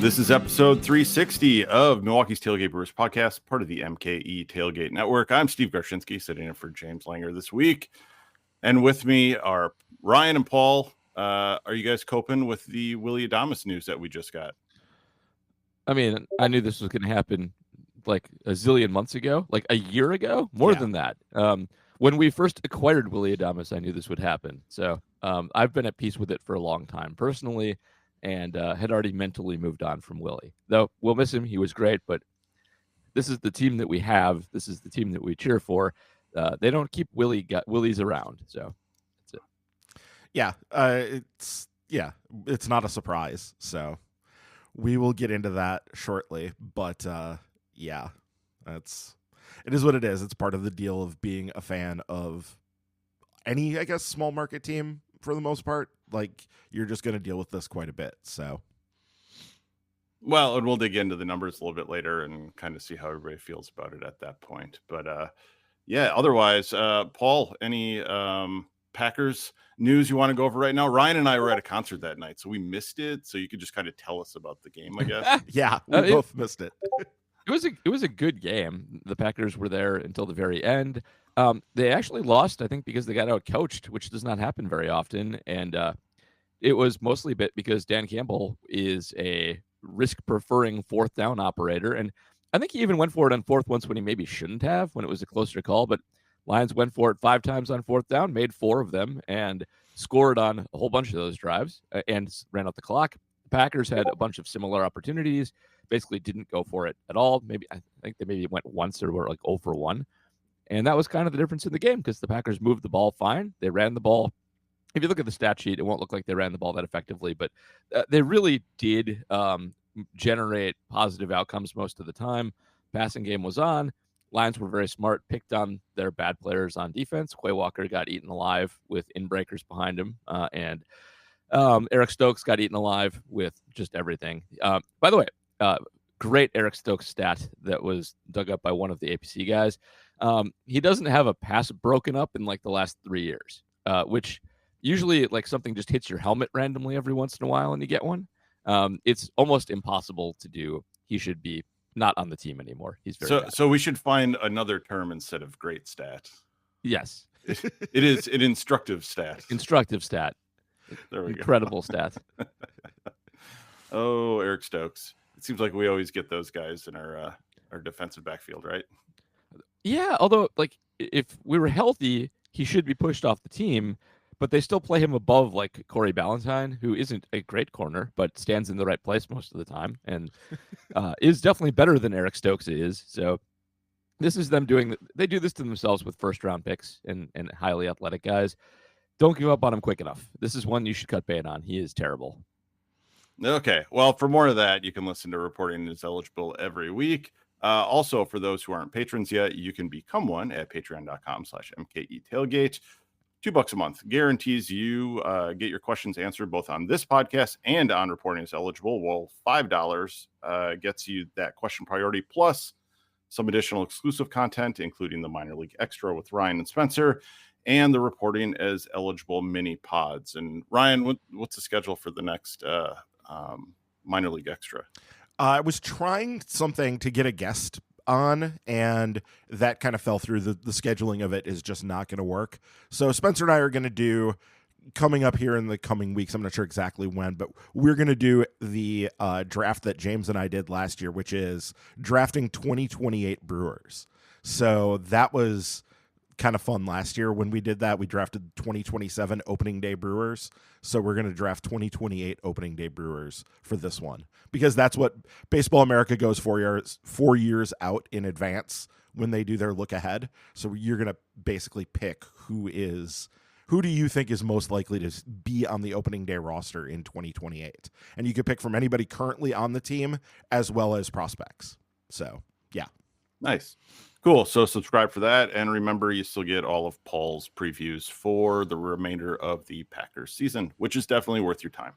This is episode 360 of Milwaukee's Tailgate Brewers podcast, part of the MKE Tailgate Network. I'm Steve Garshinsky, sitting in for James Langer this week. And with me are Ryan and Paul. Are you guys coping with the Willy Adames news that we just got? I mean, I knew this was going to happen like a zillion months ago, like a year ago, more than that. When we first acquired Willy Adames, I knew this would happen. So I've been at peace with it for a long time personally, and had already mentally moved on from Willy. Though we'll miss him. He was great, but this is the team that we have. This is the team that we cheer for. They don't keep Willies around. So that's it. Yeah, it's not a surprise. So we will get into that shortly. But it is what it is. It's part of the deal of being a fan of any, I guess, small market team for the most part. Like, you're just going to deal with this quite a bit. So, well, and we'll dig into the numbers a little bit later and kind of see how everybody feels about it at that point. But otherwise, Paul, any Packers news you want to go over right now? Ryan and I were at a concert that night, so we missed it. So you could just kind of tell us about the game, I guess. Yeah, we both missed it. It was a good game. The Packers were there until the very end. They actually lost, I think, because they got out-coached, which does not happen very often. And it was mostly a bit because Dan Campbell is a risk-preferring fourth down operator. And I think he even went for it on fourth once when he maybe shouldn't have, when it was a closer call. But Lions went for it 5 times on fourth down, made 4 of them, and scored on a whole bunch of those drives and ran out the clock. The Packers had a bunch of similar opportunities, basically didn't go for it at all. I think they maybe went once or were like 0 for 1. And that was kind of the difference in the game because the Packers moved the ball fine. They ran the ball. If you look at the stat sheet, it won't look like they ran the ball that effectively, but they really did generate positive outcomes most of the time. Passing game was on. Lions were very smart, picked on their bad players on defense. Quay Walker got eaten alive with in-breakers behind him, and Eric Stokes got eaten alive with just everything. By the way, great Eric Stokes stat that was dug up by one of the APC guys. He doesn't have a pass broken up in like the last 3 years, which usually like something just hits your helmet randomly every once in a while and you get one. It's almost impossible to do. He should be not on the team anymore. He's very bad. So we should find another term instead of great stat. Yes. It is an instructive stat. Instructive stat. There we Incredible stat. Oh, Eric Stokes. It seems like we always get those guys in our defensive backfield, right? Yeah, although like if we were healthy, he should be pushed off the team, but they still play him above like Corey Ballantyne, who isn't a great corner, but stands in the right place most of the time and is definitely better than Eric Stokes is. So this is them they do this to themselves with first round picks and highly athletic guys. Don't give up on him quick enough. This is one you should cut bait on. He is terrible. Okay. Well, for more of that, you can listen to Reporting is Eligible every week. Also, for those who aren't patrons yet, you can become one at patreon.com/MKE Tailgate. $2 a month guarantees you get your questions answered both on this podcast and on Reporting is Eligible. Well, $5 gets you that question priority plus some additional exclusive content, including the Minor League Extra with Ryan and Spencer and the Reporting as Eligible mini pods. And Ryan, what's the schedule for the next Minor League Extra? I was trying something to get a guest on, and that kind of fell through. The scheduling of it is just not going to work. So Spencer and I are going to do, coming up here in the coming weeks, I'm not sure exactly when, but we're going to do the draft that James and I did last year, which is drafting 2028 Brewers. So that was kind of fun last year. When we did that, we drafted 2027 opening day Brewers. So we're going to draft 2028 opening day Brewers for this one, because that's what Baseball America goes 4 years out in advance when they do their look ahead. So you're going to basically pick who do you think is most likely to be on the opening day roster in 2028? And you can pick from anybody currently on the team as well as prospects. So, yeah. Nice. Cool. So subscribe for that. And remember, you still get all of Paul's previews for the remainder of the Packers season, which is definitely worth your time.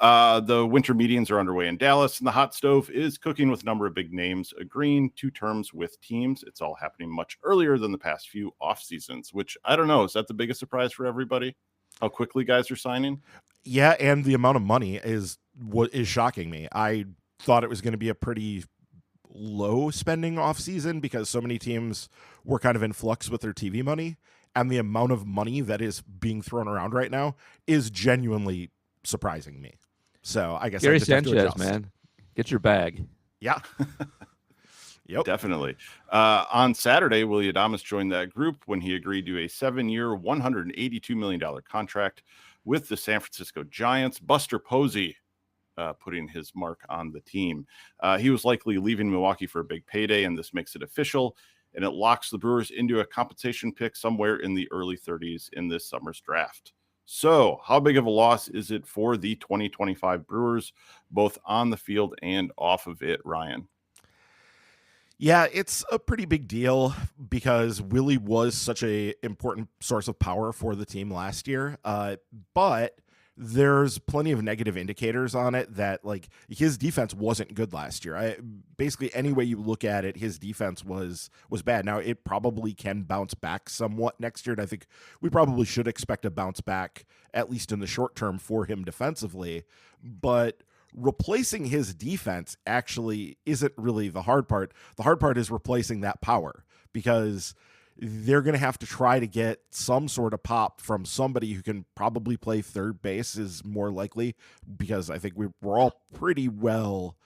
The winter meetings are underway in Dallas, and the hot stove is cooking with a number of big names agreeing to terms with teams. It's all happening much earlier than the past few off seasons, which I don't know. Is that the biggest surprise for everybody? How quickly guys are signing? Yeah, and the amount of money is what is shocking me. I thought it was going to be a pretty low spending off season because so many teams were kind of in flux with their TV money, and the amount of money that is being thrown around right now is genuinely surprising me. So I guess Gary I just have to Sanchez, adjust. man, get your bag. Yeah. Yep. Definitely. On Saturday, Willy Adames joined that group when he agreed to a 7-year, $182 million contract with the San Francisco Giants. Buster Posey putting his mark on the team. He was likely leaving Milwaukee for a big payday, and this makes it official, and it locks the Brewers into a compensation pick somewhere in the early 30s in this summer's draft. So how big of a loss is it for the 2025 Brewers, both on the field and off of it, Ryan? Yeah, it's a pretty big deal because Willie was such a important source of power for the team last year. But there's plenty of negative indicators on it that, like, his defense wasn't good last year. Basically, any way you look at it, his defense was bad. Now, it probably can bounce back somewhat next year, and I think we probably should expect a bounce back, at least in the short term, for him defensively. But replacing his defense actually isn't really the hard part. The hard part is replacing that power, because they're going to have to try to get some sort of pop from somebody who can probably play third base is more likely, because I think we're all pretty well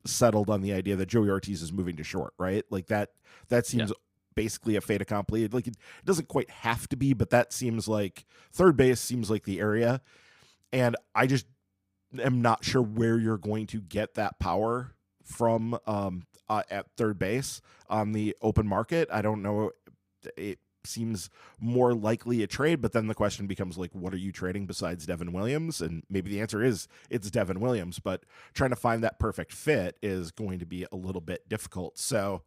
settled on the idea that Joey Ortiz is moving to short, right? Like that seems basically a fait accompli. Like it doesn't quite have to be, but that seems like third base seems like the area. And I just am not sure where you're going to get that power from at third base on the open market. I don't know. It seems more likely a trade, but then the question becomes, like, what are you trading besides Devin Williams? And maybe the answer is it's Devin Williams, but trying to find that perfect fit is going to be a little bit difficult. So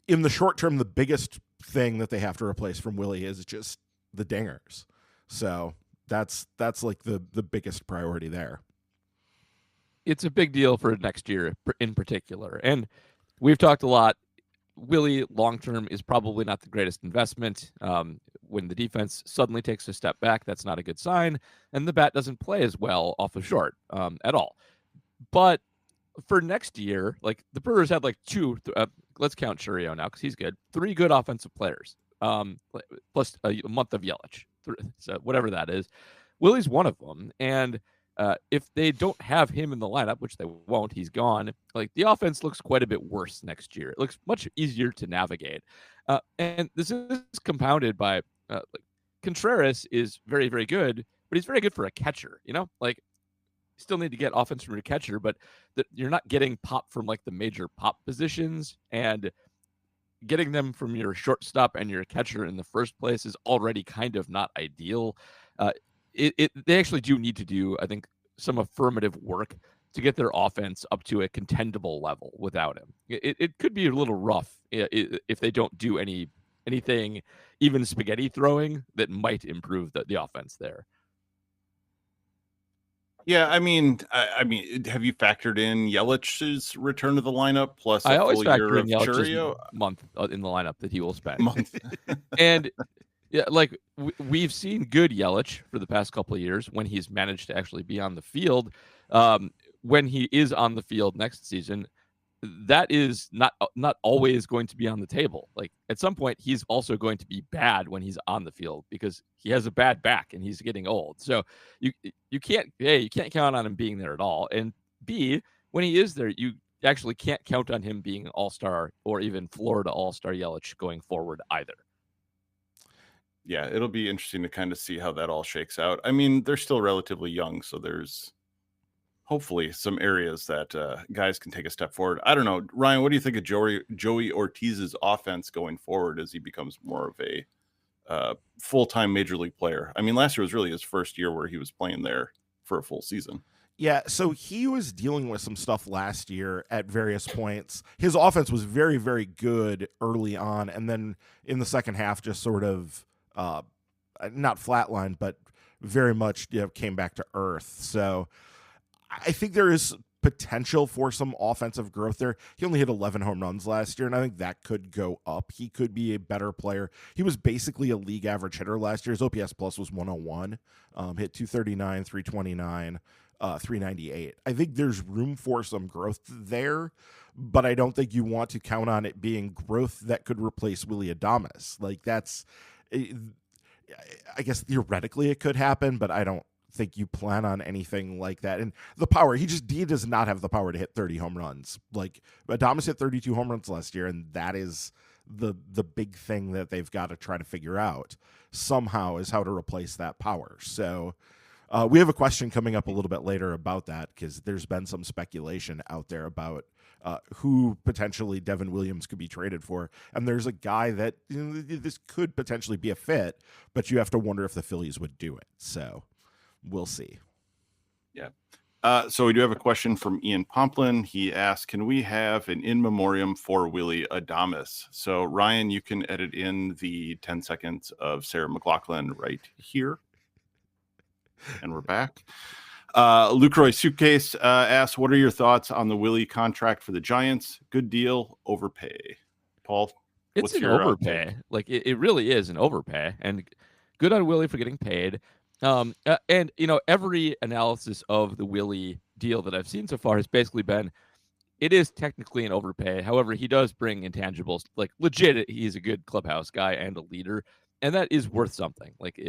in the short term, the biggest thing that they have to replace from Willie is just the dingers. So that's like the biggest priority there. It's a big deal for next year in particular. And we've talked a lot. Willie long-term is probably not the greatest investment. When the defense suddenly takes a step back, that's not a good sign. And the bat doesn't play as well off of short at all. But for next year, like the Brewers had like let's count Churio now because he's good. 3 good offensive players, plus a month of Yelich. So whatever that is. Willie's one of them. And if they don't have him in the lineup, which they won't, he's gone, like the offense looks quite a bit worse next year. It looks much easier to navigate. And this is compounded by like Contreras is very, very good, but he's very good for a catcher, like you still need to get offense from your catcher, but you're not getting pop from like the major pop positions, and getting them from your shortstop and your catcher in the first place is already kind of not ideal. They actually do need to do, I think, some affirmative work to get their offense up to a contendable level without him. It could be a little rough if they don't do anything, even spaghetti throwing, that might improve the offense there. Yeah, I mean, have you factored in Yelich's return to the lineup plus I a always full factor year in of Yelich's Churio? month in the lineup that he will spend. Month. And yeah, like we've seen good Yelich for the past couple of years when he's managed to actually be on the field. When he is on the field next season, that is not always going to be on the table. Like at some point, he's also going to be bad when he's on the field because he has a bad back and he's getting old. So you can't count on him being there at all. And B, when he is there, you actually can't count on him being an all-star or even Florida all-star Yelich going forward either. Yeah, it'll be interesting to kind of see how that all shakes out. I mean, they're still relatively young, so there's hopefully some areas that guys can take a step forward. I don't know. Ryan, what do you think of Joey Ortiz's offense going forward as he becomes more of a full-time major league player? I mean, last year was really his first year where he was playing there for a full season. Yeah, so he was dealing with some stuff last year at various points. His offense was very, very good early on, and then in the second half just sort of not flatlined, but very much came back to earth. So I think there is potential for some offensive growth there. He only hit 11 home runs last year, and I think that could go up. He could be a better player. He was basically a league average hitter last year. His OPS plus was 101, hit 239, 329. 398. I think there's room for some growth there, but I don't think you want to count on it being growth that could replace Willy Adames. Like that's, I guess theoretically it could happen, but I don't think you plan on anything like that. And the power, he does not have the power to hit 30 home runs. Like Adames hit 32 home runs last year, and that is the big thing that they've got to try to figure out somehow, is how to replace that power. So we have a question coming up a little bit later about that, because there's been some speculation out there about who potentially Devin Williams could be traded for. And there's a guy that, you know, this could potentially be a fit, but you have to wonder if the Phillies would do it. So we'll see. Yeah. So we do have a question from Ian Pomplin. He asked, can we have an in memoriam for Willy Adames? So Ryan, you can edit in the 10 seconds of Sarah McLachlan right here. And we're back. Lucroy Suitcase asks, what are your thoughts on the Willy contract for the Giants? Good deal, overpay. Paul? It's an overpay. Like it really is an overpay, and good on Willy for getting paid. And you know, every analysis of the Willy deal that I've seen so far has basically been, it is technically an overpay. However, he does bring intangibles, like legit. He's a good clubhouse guy and a leader, and that is worth something. Like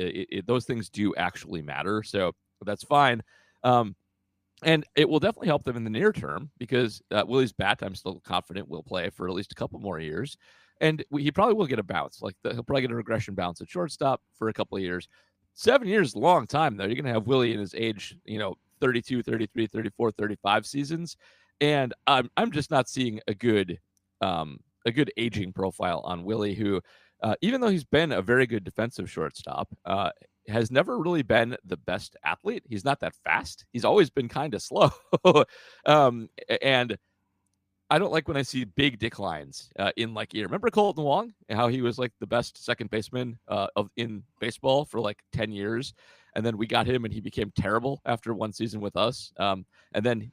those things do actually matter. So that's fine. And it will definitely help them in the near term, because Willy's bat, I'm still confident, will play for at least a couple more years. And he probably will get a bounce. Like he'll probably get a regression bounce at shortstop for a couple of years. 7 years is a long time, though. You're going to have Willy in his age, 32, 33, 34, 35 seasons. And I'm just not seeing a good aging profile on Willy, who, even though he's been a very good defensive shortstop, has never really been the best athlete. He's not that fast. He's always been kind of slow. And I don't like when I see big declines in like year. Remember Colton Wong, how he was like the best second baseman in baseball for like 10 years. And then we got him and he became terrible after one season with us. And then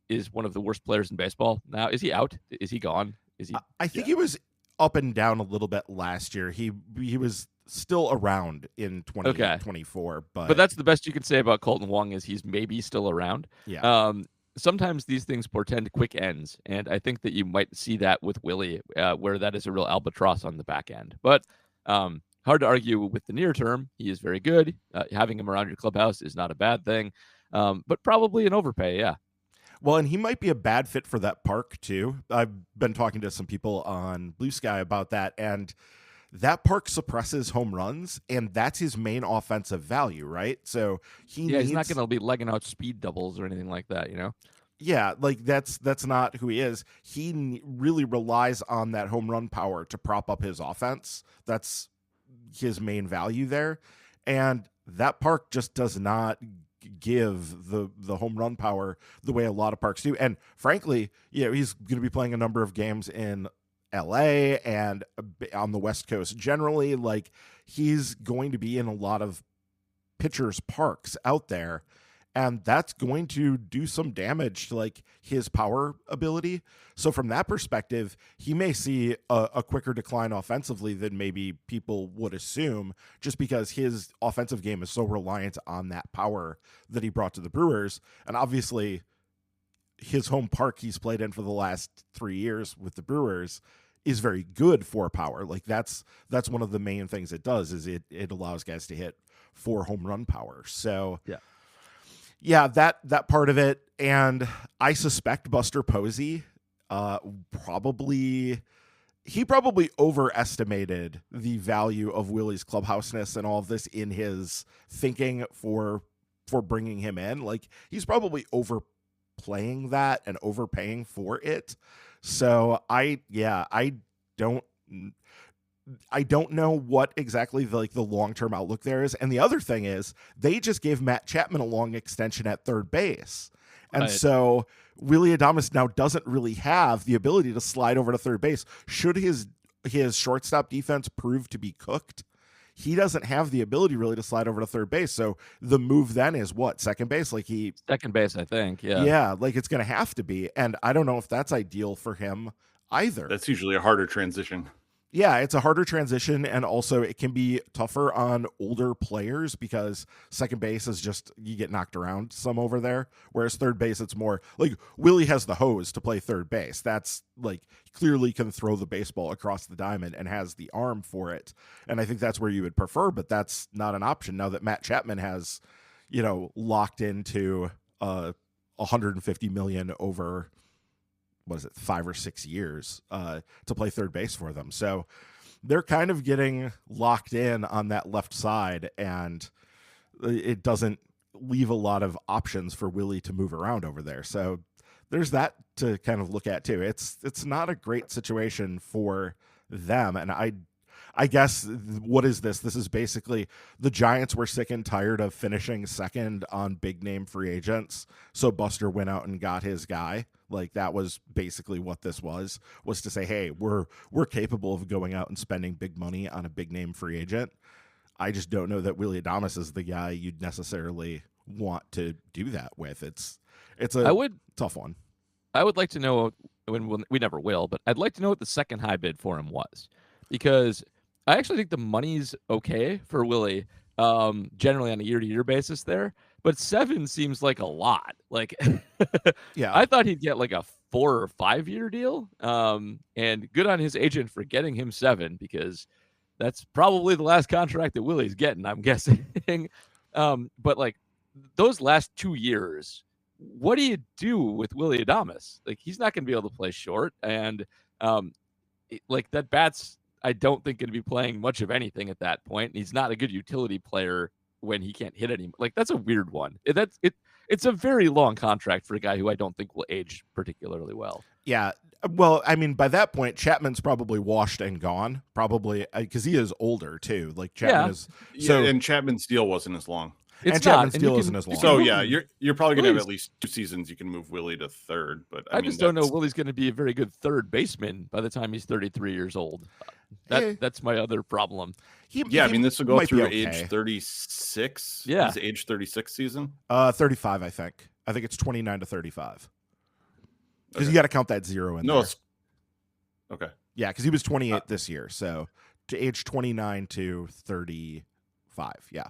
is one of the worst players in baseball. Now, is he out? Is he gone? Is he? I think he was up and down a little bit last year. He was still around in 2024, but that's the best you can say about Colton Wong, is he's maybe still around. Yeah. Sometimes these things portend quick ends, and I think that you might see that with Willy, where that is a real albatross on the back end. But hard to argue with the near term. He is very good. Having him around your clubhouse is not a bad thing, but probably an overpay. Yeah. Well, and he might be a bad fit for that park too. I've been talking to some people on Blue Sky about that, and that park suppresses home runs, and that's his main offensive value, right? So he's not going to be legging out speed doubles or anything like that, Yeah, like that's not who he is. He really relies on that home run power to prop up his offense. That's his main value there, and that park just does not give the home run power the way a lot of parks do. And frankly, he's going to be playing a number of games in LA and on the West Coast generally. Like, he's going to be in a lot of pitchers' parks out there, and that's going to do some damage to like his power ability. So from that perspective, he may see a quicker decline offensively than maybe people would assume, just because his offensive game is so reliant on that power that he brought to the Brewers. And obviously his home park he's played in for the last 3 years with the Brewers is very good for power. Like that's one of the main things it does, is it allows guys to hit for home run power. So yeah, that part of it. And I suspect Buster Posey probably overestimated the value of Willy's clubhouseness and all of this in his thinking for bringing him in. Like, he's probably overplaying that and overpaying for it. So I don't know what exactly the long-term outlook there is. And the other thing is, they just gave Matt Chapman a long extension at third base. And so Willy Adames now doesn't really have the ability to slide over to third base. Should his shortstop defense prove to be cooked, he doesn't have the ability really to slide over to third base. So the move then is what? Second base? Second base, I think. Yeah. Yeah. Like, it's going to have to be. And I don't know if that's ideal for him either. That's usually a harder transition. Yeah, it's a harder transition, and also it can be tougher on older players because second base is just, you get knocked around some over there, whereas third base, it's more like Willie has the hose to play third base. That's like, clearly can throw the baseball across the diamond and has the arm for it. And I think that's where you would prefer, but that's not an option now that Matt Chapman has, locked into 150 million over, what is it, 5 or 6 years to play third base for them. So they're kind of getting locked in on that left side, and it doesn't leave a lot of options for Willie to move around over there. So there's that to kind of look at too. It's not a great situation for them. And I guess, what is this? This is basically, the Giants were sick and tired of finishing second on big name free agents. So Buster went out and got his guy. Like, that was basically what this was to say, hey, we're capable of going out and spending big money on a big name free agent. I just don't know that Willy Adames is the guy you'd necessarily want to do that with. It's a tough one. I would like to know, when we never will, but I'd like to know what the second high bid for him was, because I actually think the money's okay for Willie, generally on a year-to-year basis there, but 7 seems like a lot. Like, yeah, I thought he'd get like a 4 or 5 year deal, and good on his agent for getting him 7, because that's probably the last contract that Willie's getting, I'm guessing. But like, those last 2 years, what do you do with Willy Adames? Like, he's not going to be able to play short, and like, that bat's, I don't think, going to be playing much of anything at that point. And he's not a good utility player when he can't hit anymore. Like, that's a weird one. It's a very long contract for a guy who I don't think will age particularly well. Yeah. Well, I mean, by that point, Chapman's probably washed and gone, probably, because he is older too. Like, Chapman is. So, and Chapman's deal wasn't as long. Chapman's deal isn't as long. So yeah, you're probably gonna have at least 2 seasons you can move Willie to third. But I mean, just don't know Willie's going to be a very good third baseman by the time he's 33 years old. That's my other problem. I mean, this will go through age 36. Yeah, his age 36 season. 35, I think. I think it's 29 to 35. Because you got to count that 0 in there. Okay. Yeah, because he was 28 this year, so to age 29 to 35. Yeah.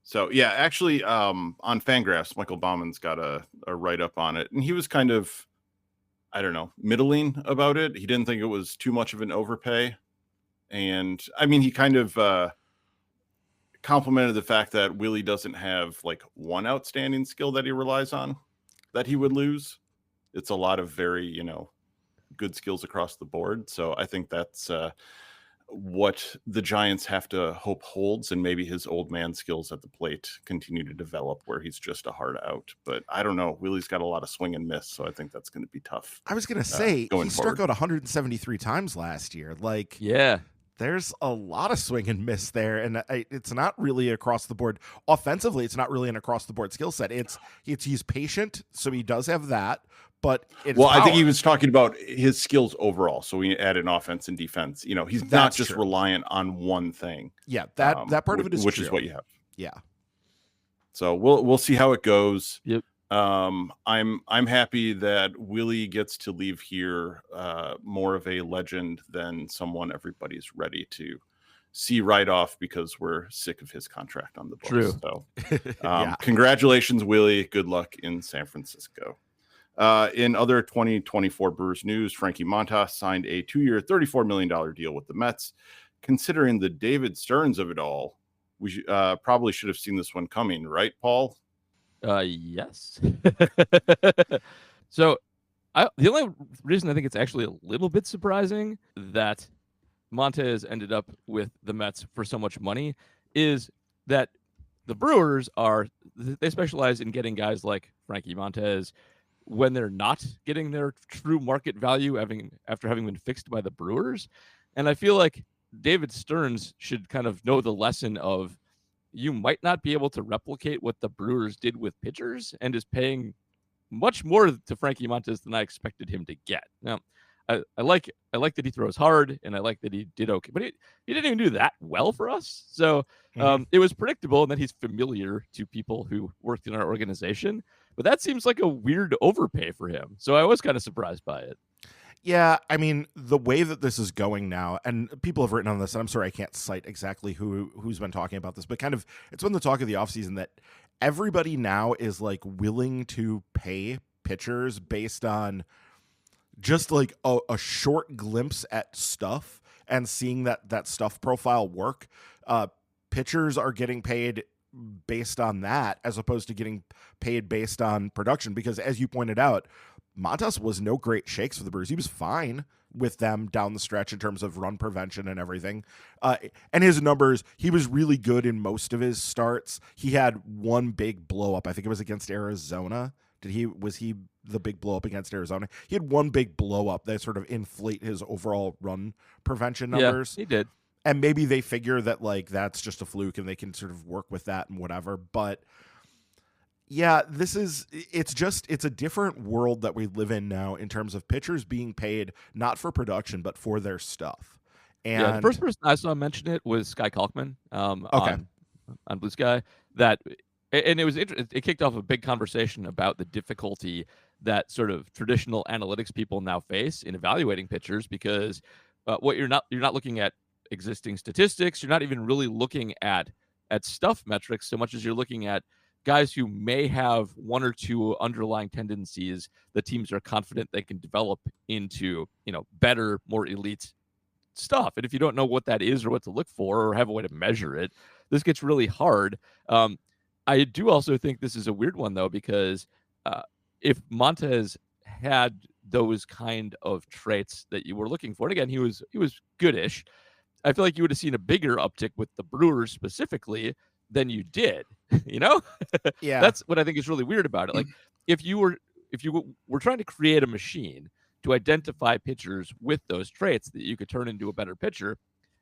So yeah, actually, on Fangraphs, Michael Bauman's got a write up on it, and he was kind of, I don't know, middling about it. He didn't think it was too much of an overpay, and I mean, he kind of complimented the fact that Willie doesn't have like one outstanding skill that he relies on that he would lose. It's a lot of very, good skills across the board. So I think that's what the Giants have to hope holds, and maybe his old man skills at the plate continue to develop where he's just a hard out. But I don't know. Willie's got a lot of swing and miss, so I think that's going to be tough. I was going to say, he struck out 173 times last year. Like, yeah, there's a lot of swing and miss there, and it's not really across the board. Offensively, it's not really an across the board skill set. It's he's patient, so he does have that. But I think he was talking about his skills overall. So we add an offense and defense. He's not just reliant on one thing. Yeah, that part of it is which true. Is what you have. Yeah. So we'll see how it goes. Yep. I'm happy that Willie gets to leave here more of a legend than someone everybody's ready to see right off because we're sick of his contract on the books. True. So congratulations, Willie. Good luck in San Francisco. In other 2024 Brewers news, Frankie Montas signed a 2-year, $34 million deal with the Mets. Considering the David Stearns of it all, we probably should have seen this one coming, right, Paul? Yes. So the only reason I think it's actually a little bit surprising that Montes ended up with the Mets for so much money is that the Brewers they specialize in getting guys like Frankie Montes when they're not getting their true market value after having been fixed by the Brewers. And I feel like David Stearns should kind of know the lesson of you might not be able to replicate what the Brewers did with pitchers, and is paying much more to Frankie Montes than I expected him to get. Now, I like that he throws hard, and I like that he did okay, but he didn't even do that well for us. So it was predictable, and that he's familiar to people who worked in our organization. But that seems like a weird overpay for him. So I was kind of surprised by it. Yeah, I mean, the way that this is going now, and people have written on this, and I'm sorry I can't cite exactly who's been talking about this, but kind of it's been the talk of the offseason that everybody now is like willing to pay pitchers based on just like a short glimpse at stuff and seeing that stuff profile work. Pitchers are getting paid based on that as opposed to getting paid based on production, because as you pointed out, Montas was no great shakes for the Brewers. He was fine with them down the stretch in terms of run prevention and everything. And his numbers, he was really good in most of his starts. He had one big blow up. I think it was against Arizona. Was he the big blow up against Arizona? He had one big blow up that sort of inflate his overall run prevention numbers. Yeah, he did. And maybe they figure that like that's just a fluke and they can sort of work with that and whatever. But yeah, it's a different world that we live in now in terms of pitchers being paid not for production, but for their stuff. And yeah, the first person I saw mention it was Sky Kalkman Okay. on Blue Sky. And it was it kicked off a big conversation about the difficulty that sort of traditional analytics people now face in evaluating pitchers, because what you're not looking at existing statistics. You're not even really looking at stuff metrics so much as you're looking at guys who may have one or two underlying tendencies that teams are confident they can develop into, better, more elite stuff. And if you don't know what that is or what to look for or have a way to measure it, this gets really hard. I do also think this is a weird one, though, because if Montez had those kind of traits that you were looking for, and again, he was goodish, I feel like you would have seen a bigger uptick with the Brewers specifically than you did. Yeah. That's what I think is really weird about it. Like if you were trying to create a machine to identify pitchers with those traits that you could turn into a better pitcher,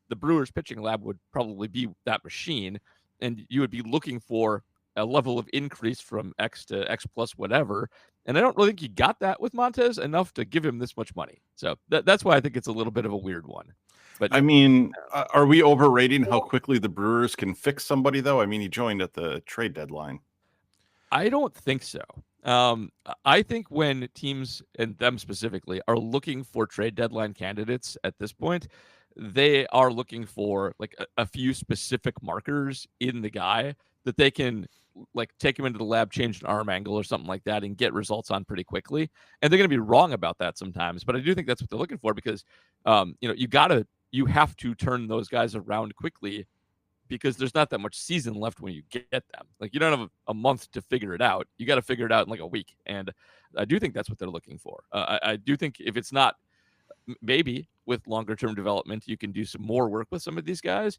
the Brewers pitching lab would probably be that machine, and you would be looking for a level of increase from X to X plus whatever. And I don't really think he got that with Montez enough to give him this much money. So that's why I think it's a little bit of a weird one. But I mean, are we overrating how quickly the Brewers can fix somebody, though? I mean, he joined at the trade deadline. I don't think so. I think when teams, and them specifically, are looking for trade deadline candidates at this point, they are looking for like a few specific markers in the guy that they can like take him into the lab, change an arm angle or something like that, and get results on pretty quickly. And they're going to be wrong about that sometimes, but I do think that's what they're looking for, because you have to turn those guys around quickly, because there's not that much season left when you get them. Like, you don't have a month to figure it out. You got to figure it out in like a week. And I do think that's what they're looking for. I do think if it's not, maybe with longer term development, you can do some more work with some of these guys.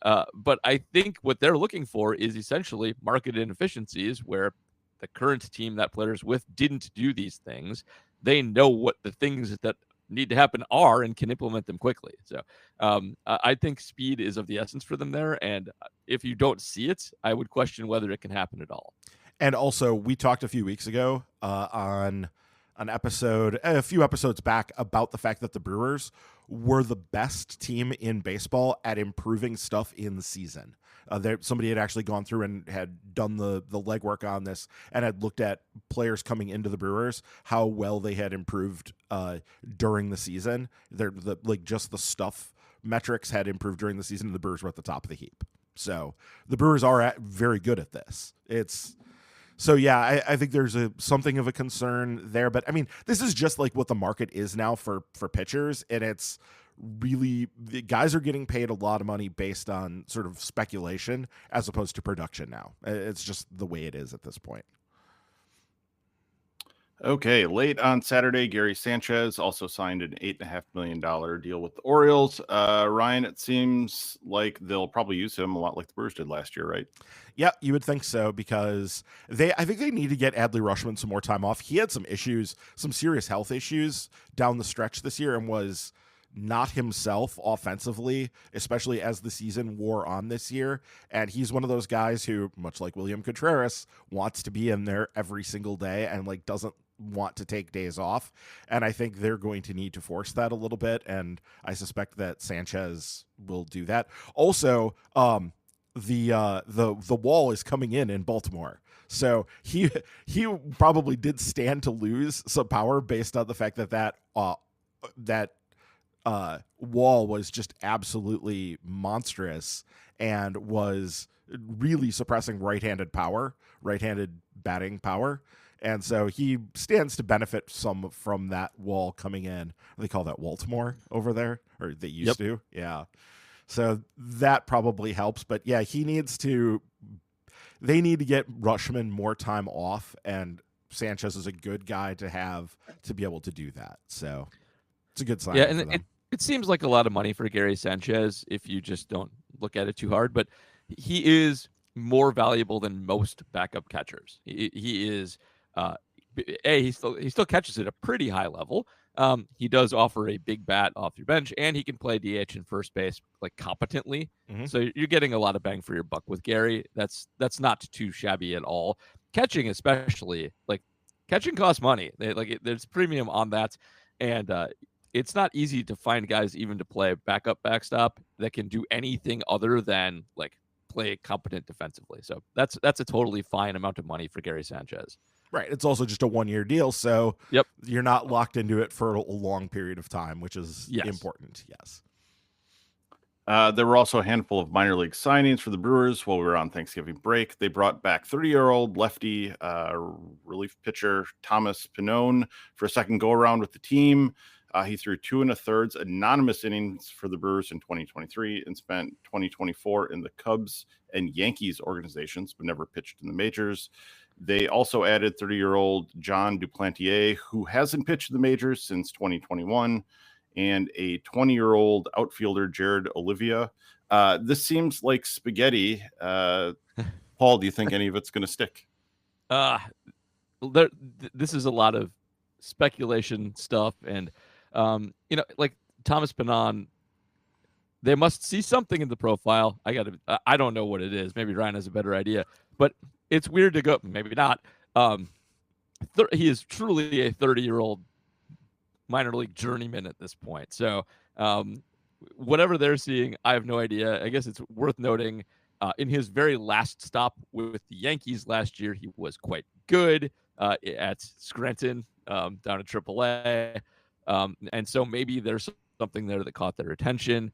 But I think what they're looking for is essentially market inefficiencies, where the current team that players with didn't do these things. They know what the things that need to happen are and can implement them quickly. So I think speed is of the essence for them there. And if you don't see it, I would question whether it can happen at all. And also, we talked a few weeks ago on an episode, a few episodes back, about the fact that the Brewers were the best team in baseball at improving stuff in the season. Somebody had actually gone through and had done the legwork on this and had looked at players coming into the Brewers, how well they had improved during the season. Just the stuff metrics had improved during the season, and the Brewers were at the top of the heap. So the Brewers are very good at this. So yeah, I think there's something of a concern there, but I mean, this is just like what the market is now for pitchers, and it's really, the guys are getting paid a lot of money based on sort of speculation as opposed to production now. It's just the way it is at this point. Okay, late on Saturday, Gary Sanchez also signed an $8.5 million deal with the Orioles. Ryan, it seems like they'll probably use him a lot like the Brewers did last year, right? Yeah, you would think so, because I think they need to get Adley Rutschman some more time off. He had some issues, some serious health issues down the stretch this year, and was not himself offensively, especially as the season wore on this year. And he's one of those guys who, much like William Contreras, wants to be in there every single day and like doesn't want to take days off. And I think they're going to need to force that a little bit, and I suspect that Sanchez will do that. Also, the wall is coming in Baltimore, so he probably did stand to lose some power based on the fact that wall was just absolutely monstrous and was really suppressing right-handed batting power. And so he stands to benefit some from that wall coming in. They call that Baltimore over there, or they used to. Yeah. So that probably helps. But yeah, they need to get Rutschman more time off, and Sanchez is a good guy to have to be able to do that. So it's a good sign. Yeah, and it seems like a lot of money for Gary Sanchez if you just don't look at it too hard, but he is more valuable than most backup catchers. He is he still catches at a pretty high level. He does offer a big bat off your bench, and he can play DH and first base like competently. Mm-hmm. So you're getting a lot of bang for your buck with Gary. That's not too shabby at all. Catching, especially, like catching costs money. There's premium on that, and it's not easy to find guys even to play backup backstop that can do anything other than like play competent defensively. So that's a totally fine amount of money for Gary Sanchez. Right. It's also just a 1-year deal, so yep, you're not locked into it for a long period of time, which is important. Yes. There were also a handful of minor league signings for the Brewers while we were on Thanksgiving break. They brought back 30-year-old lefty relief pitcher Thomas Pannone for a second go-around with the team. He threw 2 1/3 anonymous innings for the Brewers in 2023 and spent 2024 in the Cubs and Yankees organizations, but never pitched in the majors. They also added 30-year-old John Duplantier, who hasn't pitched in the majors since 2021, and a 20-year-old outfielder, Jared Olivia. This seems like spaghetti. Paul, do you think any of it's going to stick? This is a lot of speculation stuff, and like Thomas Pannone, they must see something in the profile. I don't know what it is. Maybe Ryan has a better idea, but it's weird to go. Maybe not. He is truly a 30-year-old minor league journeyman at this point. So whatever they're seeing, I have no idea. I guess it's worth noting in his very last stop with the Yankees last year, he was quite good at Scranton down at AAA. And so maybe there's something there that caught their attention,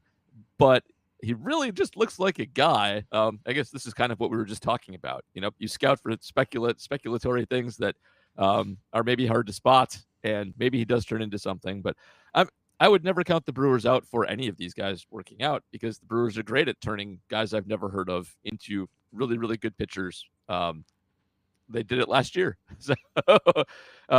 but he really just looks like a guy. I guess this is kind of what we were just talking about. You scout for speculatory things that are maybe hard to spot, and maybe he does turn into something. But I would never count the Brewers out for any of these guys working out, because the Brewers are great at turning guys I've never heard of into really, really good pitchers. They did it last year so,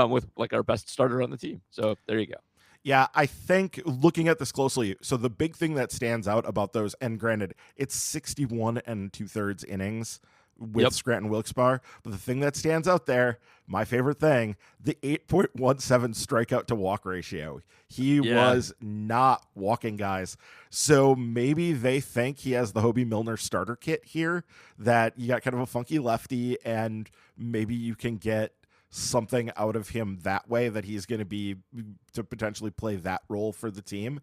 with like our best starter on the team. So there you go. Yeah, I think looking at this closely, so the big thing that stands out about those, and granted, it's 61 2/3 innings with Scranton Wilkes-Barre, but the thing that stands out there, my favorite thing, the 8.17 strikeout to walk ratio. He was not walking guys. So maybe they think he has the Hobie Milner starter kit here, that you got kind of a funky lefty, and maybe you can get something out of him that way, that he's going to be to potentially play that role for the team.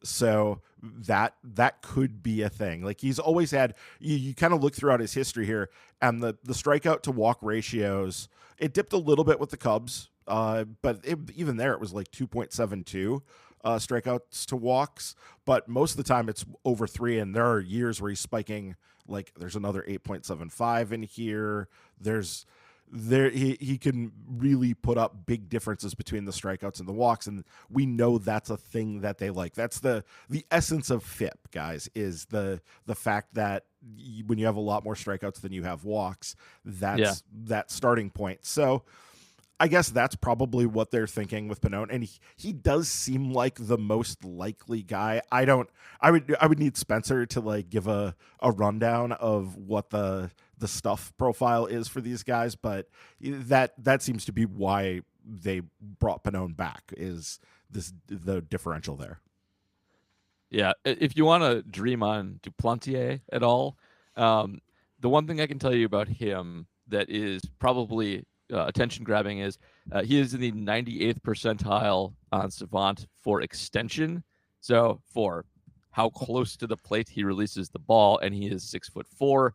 So that could be a thing. Like, he's always had, you kind of look throughout his history here, and the strikeout to walk ratios, it dipped a little bit with the Cubs, but even there it was like 2.72 strikeouts to walks, but most of the time it's over 3, and there are years where he's spiking, like there's another 8.75 in here. He can really put up big differences between the strikeouts and the walks, and we know that's a thing that they like. That's the essence of FIP, guys, is the fact that when you have a lot more strikeouts than you have walks, that's that starting point. So I guess that's probably what they're thinking with Pannone, and he does seem like the most likely guy. I would need Spencer to like give a rundown of what the stuff profile is for these guys, but that seems to be why they brought Pannone back, is the differential there. Yeah, if you want to dream on Duplantier at all, the one thing I can tell you about him that is probably attention grabbing is he is in the 98th percentile on Savant for extension. So for how close to the plate he releases the ball, and he is 6'4".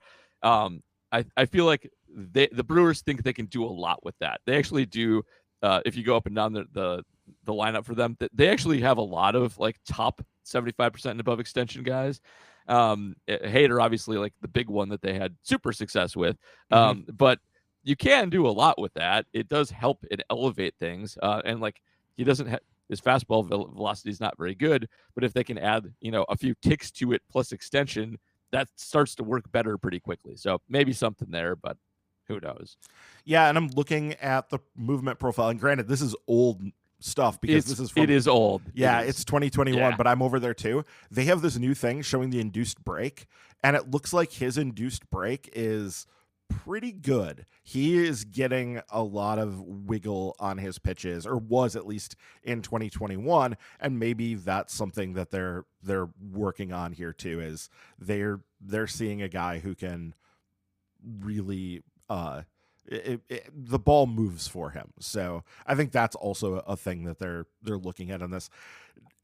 I feel like the Brewers think they can do a lot with that. They actually do. If you go up and down the the lineup for them. They actually have a lot of like top 75% and above extension guys. Hader, obviously, like the big one that they had super success with. But you can do a lot with that. It does help and elevate things. And like he doesn't have his fastball velocity is not very good, but if they can add, a few ticks to it plus extension, that starts to work better pretty quickly. So maybe something there, but who knows? Yeah, and I'm looking at the movement profile, and granted, this is old stuff because it is old. Yeah, it's 2021, Yeah. but I'm over there too. They have this new thing showing the induced break, and it looks like his induced break is pretty good. He is getting a lot of wiggle on his pitches, or was at least in 2021, and maybe that's something that they're working on here too. Is they're seeing a guy who can really the ball moves for him. So I think that's also a thing that they're looking at on this.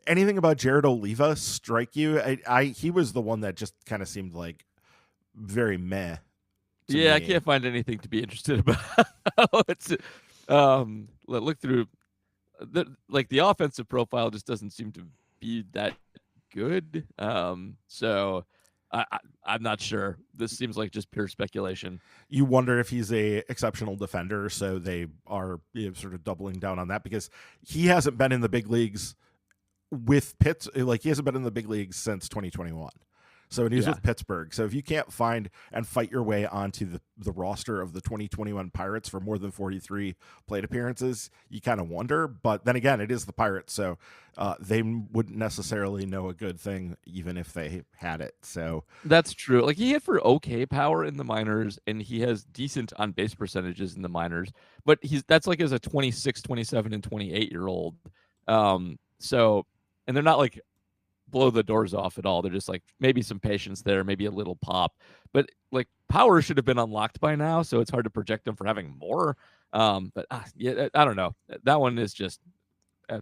Anything about Jared Oliva strike you? He was the one that just kind of seemed like very meh. Yeah, I can't find anything to be interested about. It's look through the offensive profile just doesn't seem to be that good. So I'm not sure. This seems like just pure speculation. You wonder if he's a exceptional defender, so they are sort of doubling down on that because he hasn't been in the big leagues with Pitts. Like he hasn't been in the big leagues since 2021. So and he's with Pittsburgh. So if you can't find and fight your way onto the roster of the 2021 Pirates for more than 43 plate appearances, you kind of wonder. But then again, it is the Pirates, so they wouldn't necessarily know a good thing even if they had it. So that's true. Like he hit for okay power in the minors, and he has decent on base percentages in the minors. But that's like as a 26, 27, and 28-year-old. So, and they're not like blow the doors off at all. They're just like maybe some patience there, maybe a little pop, but like power should have been unlocked by now, so it's hard to project them for having more. But yeah, I don't know. That one is just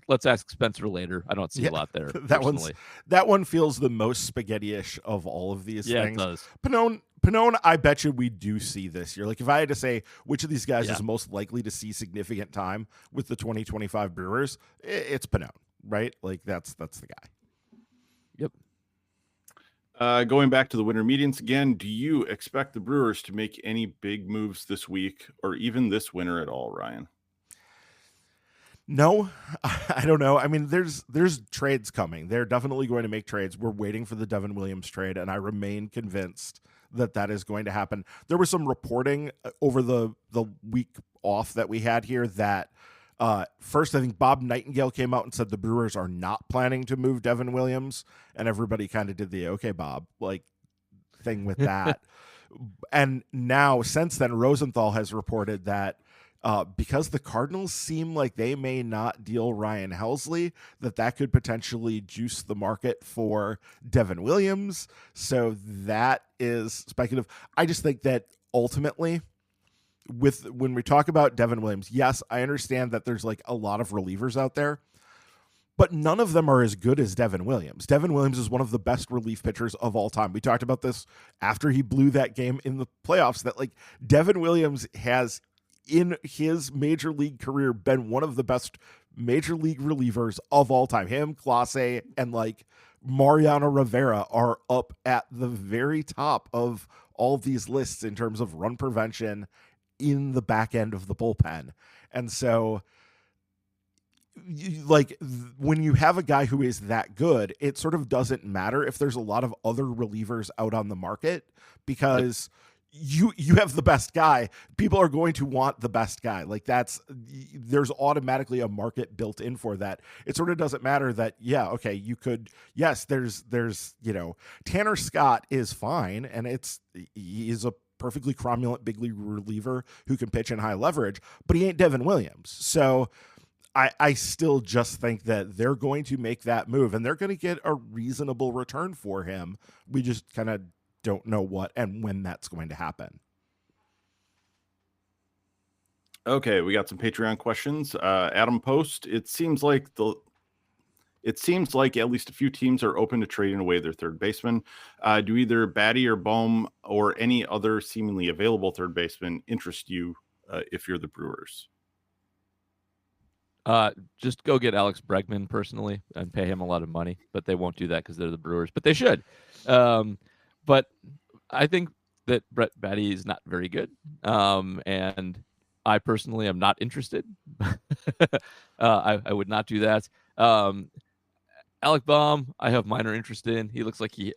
let's ask Spencer later. I don't see a lot there. That one feels the most spaghetti-ish of all of these things. It does. Pannone, I bet you we do see this year. Like if I had to say which of these guys is most likely to see significant time with the 2025 Brewers, it's Pannone, right? Like that's the guy. Yep. Going back to the winter meetings again, do you expect the Brewers to make any big moves this week or even this winter at all, Ryan? No, I don't know. I mean, there's trades coming. They're definitely going to make trades. We're waiting for the Devin Williams trade, and I remain convinced that is going to happen. There was some reporting over the week off that we had here that first, I think Bob Nightingale came out and said the Brewers are not planning to move Devin Williams, and everybody kind of did the okay, Bob, like thing with that. And now, since then, Rosenthal has reported that because the Cardinals seem like they may not deal Ryan Helsley, that could potentially juice the market for Devin Williams. So that is speculative. I just think that ultimately, when we talk about Devin Williams, yes, I understand that there's like a lot of relievers out there, but none of them are as good as Devin Williams. Devin Williams is one of the best relief pitchers of all time. We talked about this after he blew that game in the playoffs, that like Devin Williams has in his major league career been one of the best major league relievers of all time. Him, Clase, and like Mariano Rivera are up at the very top of all of these lists in terms of run prevention in the back end of the bullpen. And so when you have a guy who is that good, it sort of doesn't matter if there's a lot of other relievers out on the market, because you have the best guy. People are going to want the best guy. Like there's automatically a market built in for that. It sort of doesn't matter that, you could, there's, Tanner Scott is fine. And he's a perfectly cromulent big league reliever who can pitch in high leverage, but he ain't Devin Williams. So I still just think that they're going to make that move and they're going to get a reasonable return for him. We just kind of don't know what and when that's going to happen. Okay, we got some Patreon questions. Adam Post, it seems like at least a few teams are open to trading away their third baseman. Do either Batty or Bohm or any other seemingly available third baseman interest you if you're the Brewers? Just go get Alex Bregman personally and pay him a lot of money, but they won't do that because they're the Brewers. But they should. But I think that Brett Baty is not very good, and I personally am not interested. I would not do that. Alec Baum, I have minor interest in. He looks like you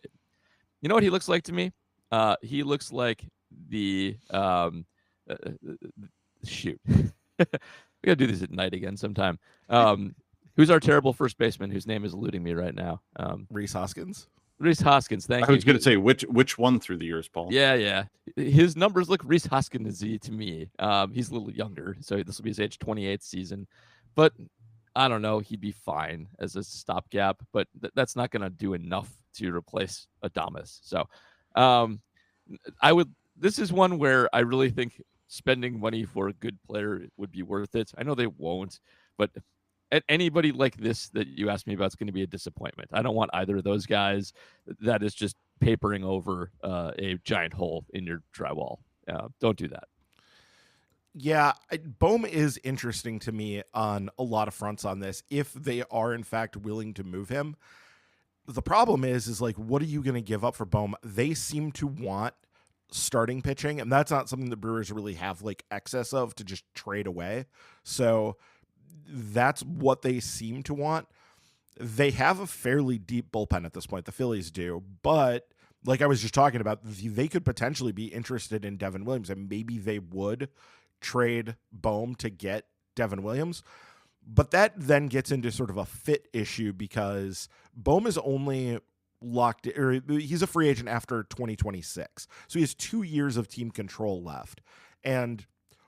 know what he looks like to me? He looks like the shoot. We gotta do this at night again sometime. Who's our terrible first baseman whose name is eluding me right now? Reese Hoskins. Reese Hoskins. Thank you. I was going to say which one through the years, Paul? Yeah. His numbers look Reese Hoskins-y to me. He's a little younger, so this will be his age 28th season. But I don't know. He'd be fine as a stopgap, but that's not going to do enough to replace Adames. So this is one where I really think spending money for a good player would be worth it. I know they won't, but anybody like this that you asked me about is going to be a disappointment. I don't want either of those guys. That is just papering over a giant hole in your drywall. Don't do that. Yeah, Bohm is interesting to me on a lot of fronts on this. If they are in fact willing to move him, the problem is like, what are you going to give up for Bohm? They seem to want starting pitching, and that's not something the Brewers really have like excess of to just trade away. So that's what they seem to want. They have a fairly deep bullpen at this point. The Phillies do, but like I was just talking about, they could potentially be interested in Devin Williams, and maybe they would trade Bohm to get Devin Williams. But that then gets into sort of a fit issue because Bohm is only locked, or he's a free agent after 2026. So he has 2 years of team control left. And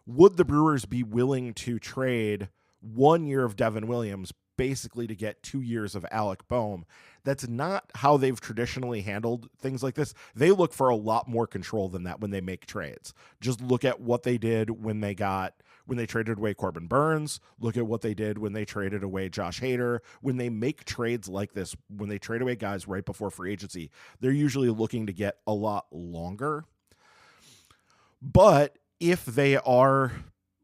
would the Brewers be willing to trade 1 year of Devin Williams basically to get 2 years of Alec Bohm? That's not how they've traditionally handled things like this. They look for a lot more control than that when they make trades. Just look at what they did when they traded away Corbin Burns. Look at what they did when they traded away Josh Hader. When they make trades like this, when they trade away guys right before free agency, they're usually looking to get a lot longer. But if they are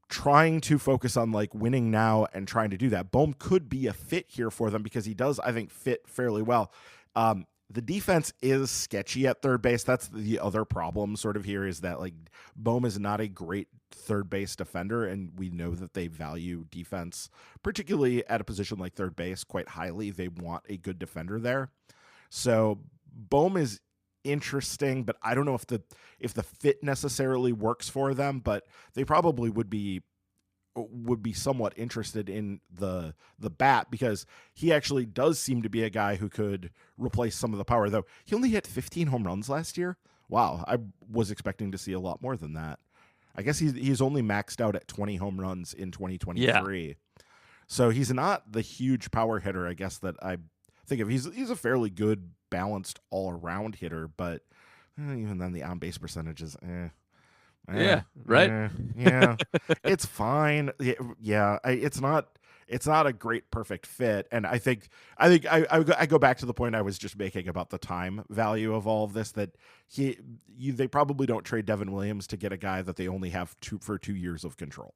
trying to focus on like winning now and trying to do that, Bohm could be a fit here for them because he does, I think, fit fairly well. The defense is sketchy at third base. That's the other problem sort of here, is that like Bohm is not a great third base defender, and we know that they value defense, particularly at a position like third base, quite highly. They want a good defender there. So Bohm is interesting, but I don't know if the fit necessarily works for them, but they probably would be somewhat interested in the bat, because he actually does seem to be a guy who could replace some of the power, though he only hit 15 home runs last year. Wow, I was expecting to see a lot more than that. I guess he's only maxed out at 20 home runs in 2023. Yeah. So he's not the huge power hitter, I guess, that I think of. He's a fairly good, balanced all-around hitter, but even then the on-base percentage is yeah, right? Yeah. It's fine. Yeah, it's not a great perfect fit, and I think I go back to the point I was just making about the time value of all of this, that they probably don't trade Devin Williams to get a guy that they only have 2 years of control.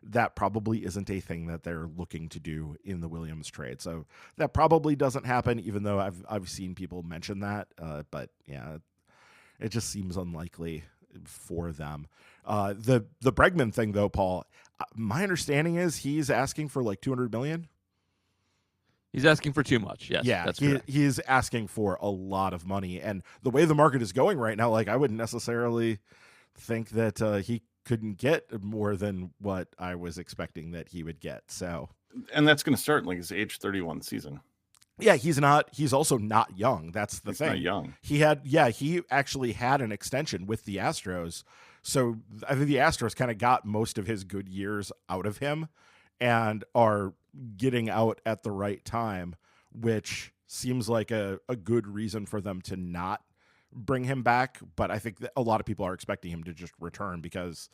That probably isn't a thing that they're looking to do in the Williams trade. So that probably doesn't happen, even though I've seen people mention that. But yeah, it just seems unlikely for them. The Bregman thing, though, Paul, my understanding is he's asking for like $200 million. He's asking for too much. Yes, yeah, that's correct. He's asking for a lot of money, and the way the market is going right now, like I wouldn't necessarily think that he couldn't get more than what I was expecting that he would get. So, and that's going to start in like his age 31 season. Yeah, he's also not young. That's the thing. He's not young. He actually had an extension with the Astros. So I think the Astros kind of got most of his good years out of him and are getting out at the right time, which seems like a good reason for them to not bring him back. But I think that a lot of people are expecting him to just return, because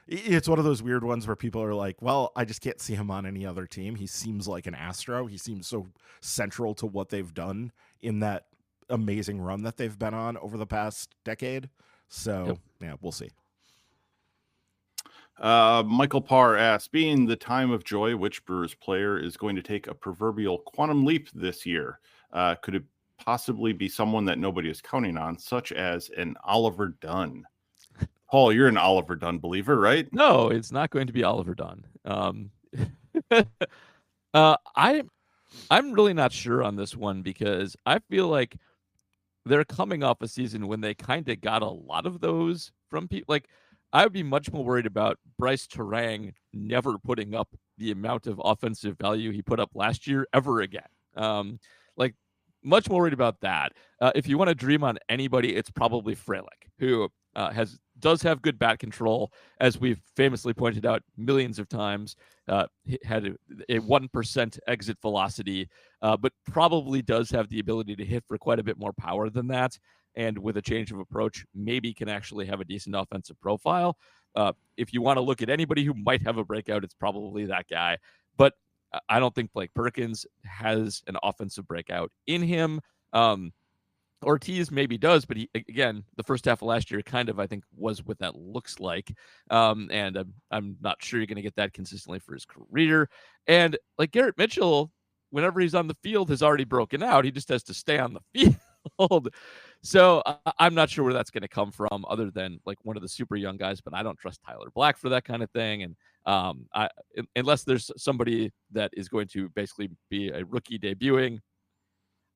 it's one of those weird ones where people are like, well, I just can't see him on any other team. He seems like an Astro. He seems so central to what they've done in that amazing run that they've been on over the past decade. So, Yeah, we'll see. Michael Parr asks, being the time of joy, which Brewers player is going to take a proverbial quantum leap this year? Could it possibly be someone that nobody is counting on, such as an Oliver Dunn? Paul, you're an Oliver Dunn believer, right? No, it's not going to be Oliver Dunn. I'm really not sure on this one because I feel like they're coming off a season when they kind of got a lot of those from people. Like, I would be much more worried about Bryce Terang never putting up the amount of offensive value he put up last year ever again. Like, much more worried about that. If you want to dream on anybody, it's probably Frelick, who does have good bat control, as we've famously pointed out millions of times. He had a 1% exit velocity, but probably does have the ability to hit for quite a bit more power than that. And with a change of approach, maybe can actually have a decent offensive profile. If you want to look at anybody who might have a breakout, it's probably that guy. But I don't think Blake Perkins has an offensive breakout in him. Ortiz maybe does, but he, again, the first half of last year kind of, I think, was what that looks like. And I'm not sure you're going to get that consistently for his career. And like Garrett Mitchell, whenever he's on the field, has already broken out. He just has to stay on the field. So I'm not sure where that's going to come from, other than like one of the super young guys. But I don't trust Tyler Black for that kind of thing. And unless there's somebody that is going to basically be a rookie debuting,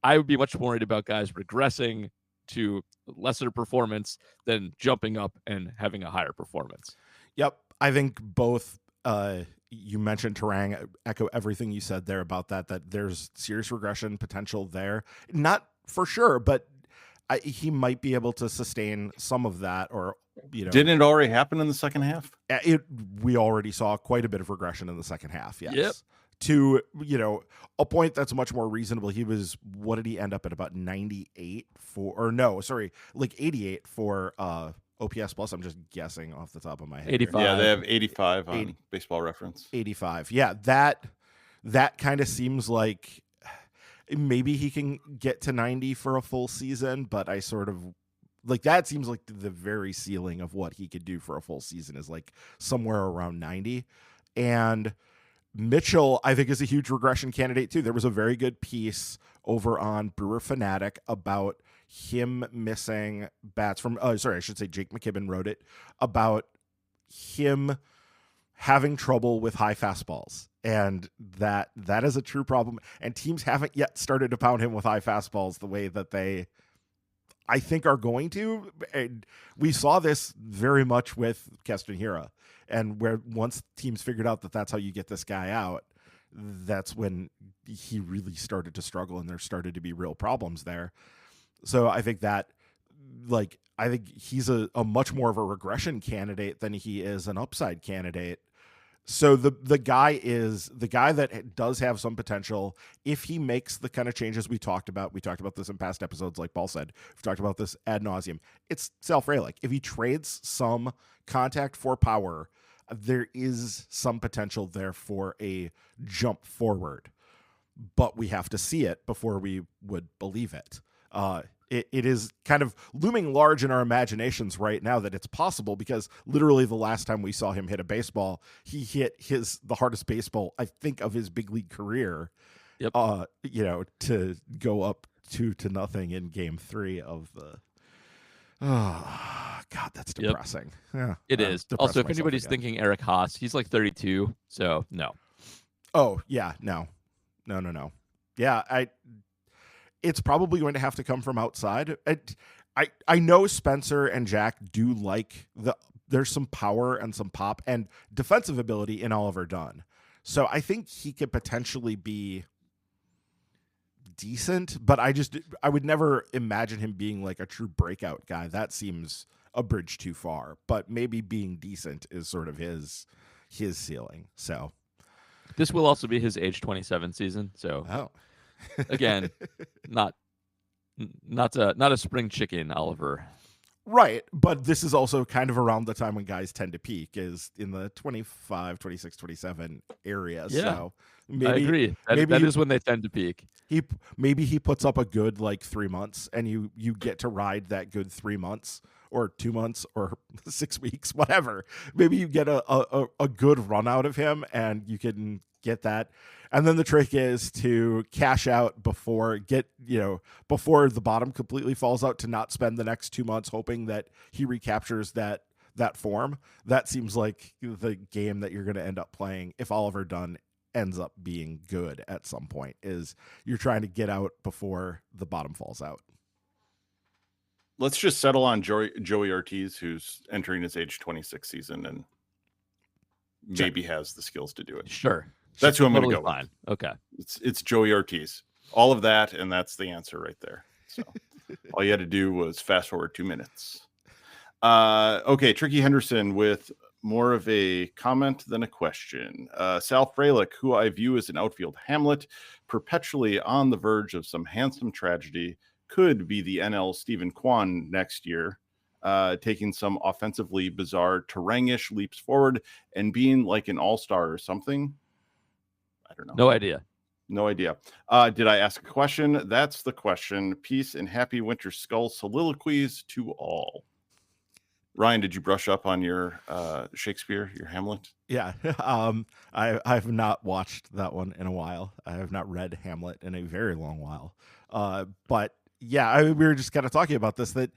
I would be much more worried about guys regressing to lesser performance than jumping up and having a higher performance. Yep. I think both, you mentioned Terang, echo everything you said there about that there's serious regression potential there. Not for sure, but he might be able to sustain some of that, or, Didn't it already happen in the second half? We already saw quite a bit of regression in the second half. Yes. Yep. To, a point that's much more reasonable. He was, what did he end up at, about 98 like 88 for OPS plus? I'm just guessing off the top of my head. 85. Yeah, they have 85 on Baseball Reference. 85. Yeah, that kind of seems like maybe he can get to 90 for a full season, but I sort of like that seems like the very ceiling of what he could do for a full season is like somewhere around 90. And Mitchell, I think, is a huge regression candidate too. There was a very good piece over on Brewer Fanatic about him missing bats from, I should say Jake McKibben wrote it, about him having trouble with high fastballs. And that is a true problem. And teams haven't yet started to pound him with high fastballs the way that they, I think, are going to. And we saw this very much with Castanheira. And where once teams figured out that that's how you get this guy out, that's when he really started to struggle and there started to be real problems there. So I think that, I think he's a much more of a regression candidate than he is an upside candidate. So the guy that does have some potential if he makes the kind of changes we talked about. We talked about this in past episodes, like Paul said. We've talked about this ad nauseum. It's Sal Frelick. If he trades some contact for power, there is some potential there for a jump forward. But we have to see it before we would believe it. It is kind of looming large in our imaginations right now that it's possible, because literally the last time we saw him hit a baseball, he hit the hardest baseball, I think, of his big league career. Yep. To go up 2-0 in Game 3 of the. Oh God, that's depressing. Yep. Yeah, it is. Also, if anybody's thinking Eric Haas, he's like 32, so no. Oh yeah, no. Yeah, it's probably going to have to come from outside. I know Spencer and Jack do like there's some power and some pop and defensive ability in Oliver Dunn. So I think he could potentially be decent, but I would never imagine him being like a true breakout guy. That seems a bridge too far, but maybe being decent is sort of his ceiling. So this will also be his age 27 season. So again, not a spring chicken, Oliver. Right, but this is also kind of around the time when guys tend to peak, is in the 25, 26, 27 area. Yeah, So I maybe agree. That maybe is when they tend to peak. he puts up a good like 3 months, and you get to ride that good 3 months or 2 months or 6 weeks, whatever. Maybe you get a good run out of him, and you can get that. And then the trick is to cash out before the bottom completely falls out, to not spend the next 2 months hoping that he recaptures that form. That seems like the game that you're going to end up playing if Oliver Dunn ends up being good at some point, is you're trying to get out before the bottom falls out. Let's just settle on Joey Ortiz, who's entering his age 26 season and maybe has the skills to do it. Sure. That's who I'm Totally going to go fine. with. Okay. It's Joey Ortiz. All of that, and that's the answer right there. So all you had to do was fast forward 2 minutes. Okay, Tricky Henderson with more of a comment than a question. Sal Frelick, who I view as an outfield Hamlet, perpetually on the verge of some handsome tragedy, could be the NL Stephen Kwan next year, taking some offensively bizarre Terang-ish leaps forward and being like an all-star or something. I don't know. No idea. No idea. Did I ask a question? That's the question. Peace and happy winter skull soliloquies to all. Ryan, did you brush up on your Shakespeare, your Hamlet? Yeah. I've not watched that one in a while. I have not read Hamlet in a very long while. But yeah, we were just kind of talking about this, that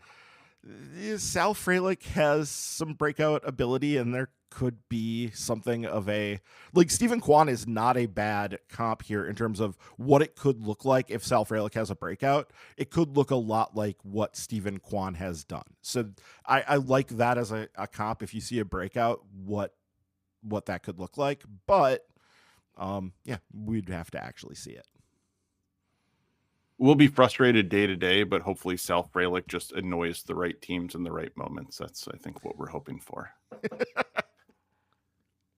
Sal Frelick has some breakout ability, and there could be something of a, like, Stephen Kwan is not a bad comp here in terms of what it could look like if Sal Frelick has a breakout. It could look a lot like what Stephen Kwan has done. So I like that as a comp. If you see a breakout, what that could look like. But yeah, we'd have to actually see it. We'll be frustrated day to day, but hopefully Sal Frelick just annoys the right teams in the right moments. That's, I think, what we're hoping for.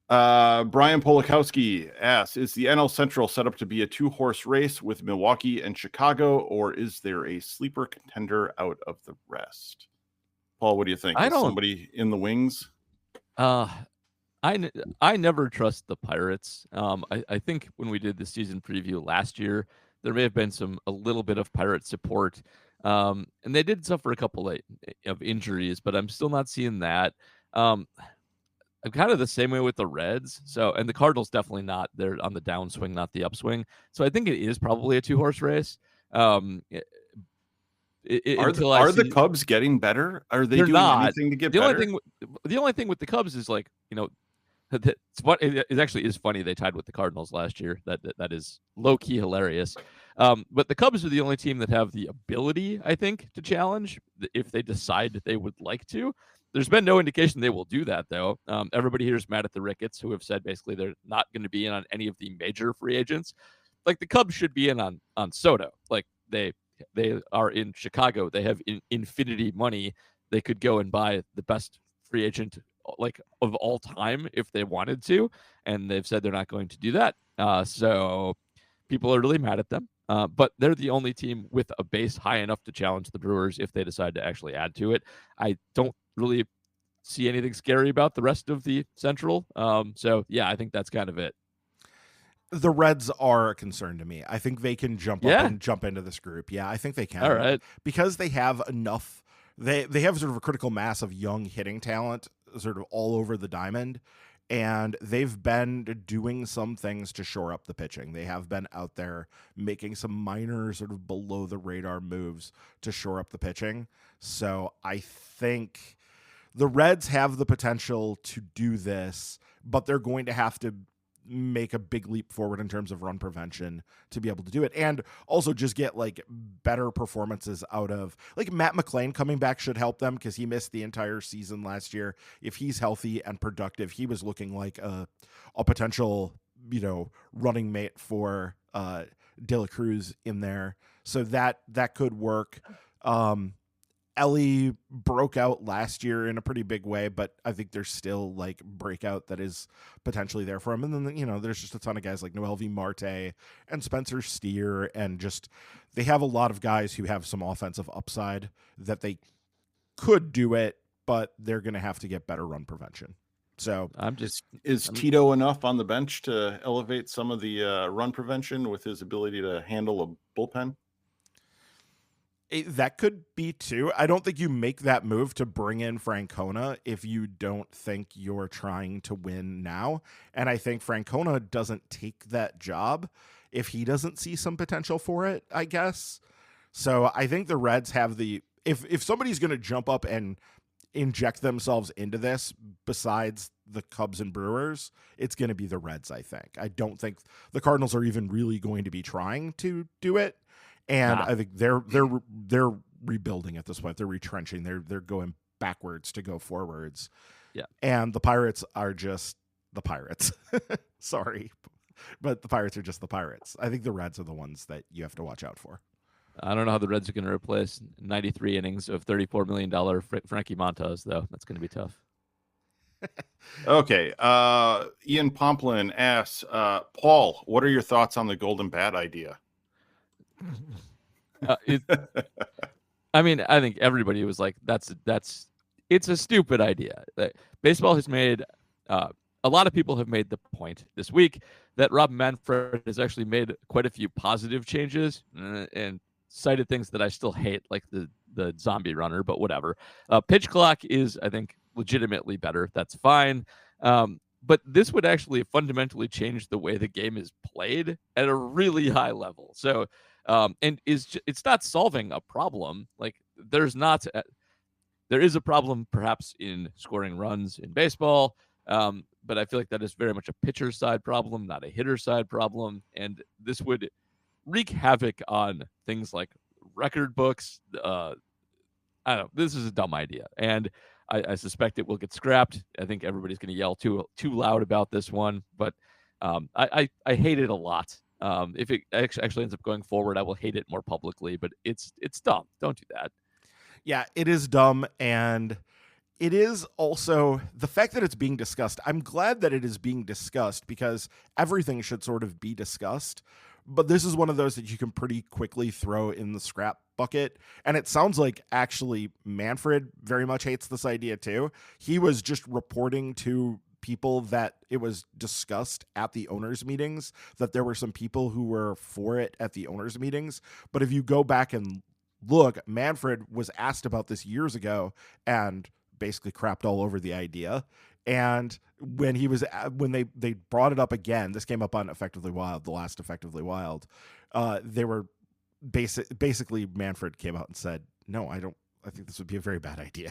Brian Polakowski asks, is the NL Central set up to be a 2-horse race with Milwaukee and Chicago, or is there a sleeper contender out of the rest? Paul, what do you think? Somebody in the wings? I never trust the Pirates. I think when we did the season preview last year, there may have been a little bit of Pirate support. And they did suffer a couple of injuries, but I'm still not seeing that. I'm kind of the same way with the Reds. And the Cardinals definitely not. They're on the downswing, not the upswing. So I think it is probably a 2-horse race. Are the Cubs getting better? Are they doing anything to get better? The only thing with the Cubs is, like, it actually is funny they tied with the Cardinals last year. That is low-key hilarious. But the Cubs are the only team that have the ability, I think, to challenge if they decide that they would like to. There's been no indication they will do that, though. Everybody here is mad at the Ricketts, who have said basically they're not going to be in on any of the major free agents. Like, the Cubs should be in on Soto. Like, they are in Chicago. They have infinity money. They could go and buy the best free agent, like, of all time if they wanted to, and they've said they're not going to do that. So people are really mad at them. But they're the only team with a base high enough to challenge the Brewers if they decide to actually add to it. I don't really see anything scary about the rest of the Central. So yeah, I think that's kind of it. The Reds are a concern to me. I think they can jump up and jump into this group. Yeah, I think they can. All right. Because they have enough. They have sort of a critical mass of young hitting talent sort of all over the diamond, and they've been doing some things to shore up the pitching. They have been out there making some minor sort of below the radar moves to shore up the pitching. So I think the Reds have the potential to do this, but they're going to have to make a big leap forward in terms of run prevention to be able to do it, and also just get like better performances out of, like, Matt McClain coming back should help them, because he missed the entire season last year. If he's healthy and productive, he was looking like a potential, running mate for De La Cruz in there, so that could work. Ellie broke out last year in a pretty big way, but I think there's still like breakout that is potentially there for him. And then, there's just a ton of guys like Noel V. Marte and Spencer Steer, and just they have a lot of guys who have some offensive upside that they could do it, but they're going to have to get better run prevention. So is Tito enough on the bench to elevate some of the run prevention with his ability to handle a bullpen? That could be too. I don't think you make that move to bring in Francona if you don't think you're trying to win now. And I think Francona doesn't take that job if he doesn't see some potential for it, I guess. So I think the Reds have if somebody's going to jump up and inject themselves into this besides the Cubs and Brewers, it's going to be the Reds, I think. I don't think the Cardinals are even really going to be trying to do it. And I think they're rebuilding at this point. They're retrenching. They're going backwards to go forwards. Yeah. And the Pirates are just the Pirates. Sorry, but the Pirates are just the Pirates. I think the Reds are the ones that you have to watch out for. I don't know how the Reds are going to replace 93 innings of $34 million Frankie Montas, though. That's going to be tough. Okay. Ian Pomplin asks, Paul, what are your thoughts on the Golden Bat idea? I mean, I think everybody was like, it's a stupid idea. Baseball has made, a lot of people have made the point this week that Rob Manfred has actually made quite a few positive changes and cited things that I still hate, like the zombie runner, but whatever. Pitch clock is, I think, legitimately better. That's fine. But this would actually fundamentally change the way the game is played at a really high level. So, and it's not solving a problem. Like there is a problem perhaps in scoring runs in baseball. But I feel like that is very much a pitcher's side problem, not a hitter's side problem. And this would wreak havoc on things like record books. I don't know. This is a dumb idea. And I suspect it will get scrapped. I think everybody's going to yell too loud about this one. But I hate it a lot. If it actually ends up going forward, I will hate it more publicly. But it's dumb. Don't do that. Yeah, it is dumb. And it is also the fact that it's being discussed. I'm glad that it is being discussed because everything should sort of be discussed. But this is one of those that you can pretty quickly throw in the scrap bucket. And it sounds like actually Manfred very much hates this idea too. He was just reporting to people that it was discussed at the owners' meetings, that there were some people who were for it at the owners' meetings. But if you go back and look, Manfred was asked about this years ago and basically crapped all over the idea. And when they brought it up again, this came up on Effectively Wild, the last Effectively Wild. They were basically Manfred came out and said, "No, I think this would be a very bad idea."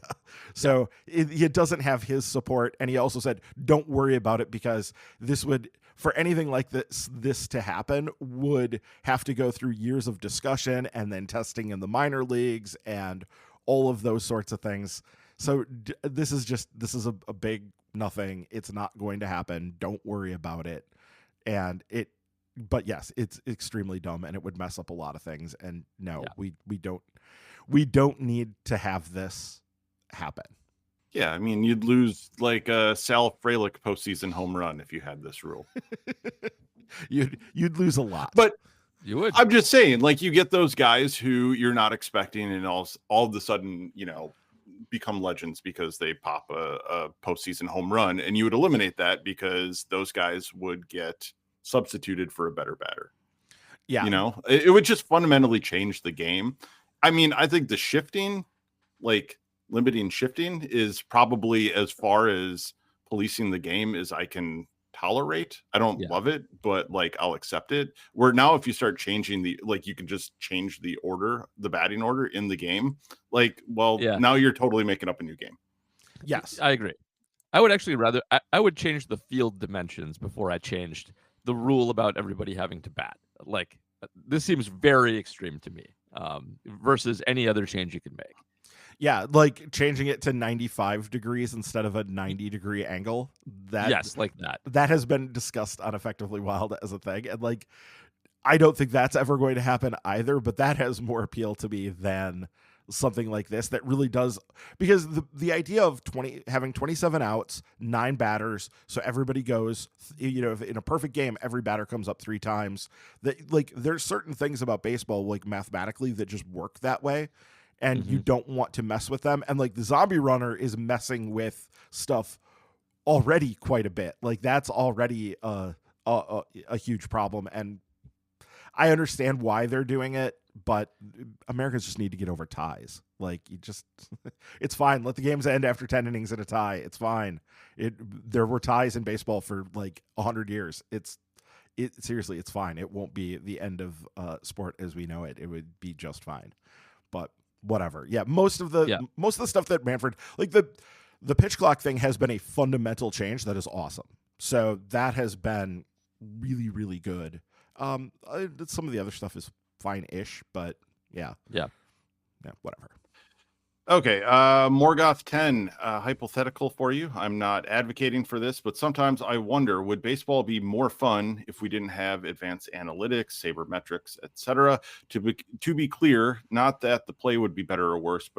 So it doesn't have his support. And he also said, "Don't worry about it because this would, for anything like this to happen, would have to go through years of discussion and then testing in the minor leagues and all of those sorts of things." So this is a big nothing. It's not going to happen. Don't worry about it. But yes, it's extremely dumb and it would mess up a lot of things. And no, we don't need to have this happen. Yeah, I mean, you'd lose like a Sal Frelick postseason home run if you had this rule. You'd lose a lot. But you would. I'm just saying, like, you get those guys who you're not expecting, and all of a sudden, become legends because they pop a postseason home run, and you would eliminate that because those guys would get substituted for a better batter. Yeah. It would just fundamentally change the game. I mean, I think the shifting, like limiting shifting, is probably as far as policing the game as I can tolerate. I don't love it, but like I'll accept it. Where now if you start changing you can just change the batting order in the game. Now you're totally making up a new game. Yes, I agree. I would actually I would change the field dimensions before I changed the rule about everybody having to bat. Like this seems very extreme to me versus any other change you can make. Yeah, like changing it to 95 degrees instead of a 90-degree angle. Like that. That has been discussed on Effectively Wild as a thing. And like, I don't think that's ever going to happen either, but that has more appeal to me than something like this that really does, because the idea of having 27 outs, 9 batters, so everybody goes, if in a perfect game, every batter comes up 3 times. That like there's certain things about baseball, like mathematically, that just work that way. and you don't want to mess with them. And like the zombie runner is messing with stuff already quite a bit. Like that's already a huge problem. And I understand why they're doing it, but Americans just need to get over ties. Like you just, it's fine. Let the games end after 10 innings and a tie. It's fine. There were ties in baseball for like 100 years. Seriously, it's fine. It won't be the end of sport as we know it. It would be just fine. But whatever. Yeah, most of the stuff that Manfred, like the pitch clock thing has been a fundamental change that is awesome. So that has been really, really good. Some of the other stuff is fine-ish, but yeah, whatever. Okay, Morgoth 10, hypothetical for you. I'm not advocating for this, but sometimes I wonder, would baseball be more fun if we didn't have advanced analytics, sabermetrics, etc.? To be clear, not that the play would be better or worse,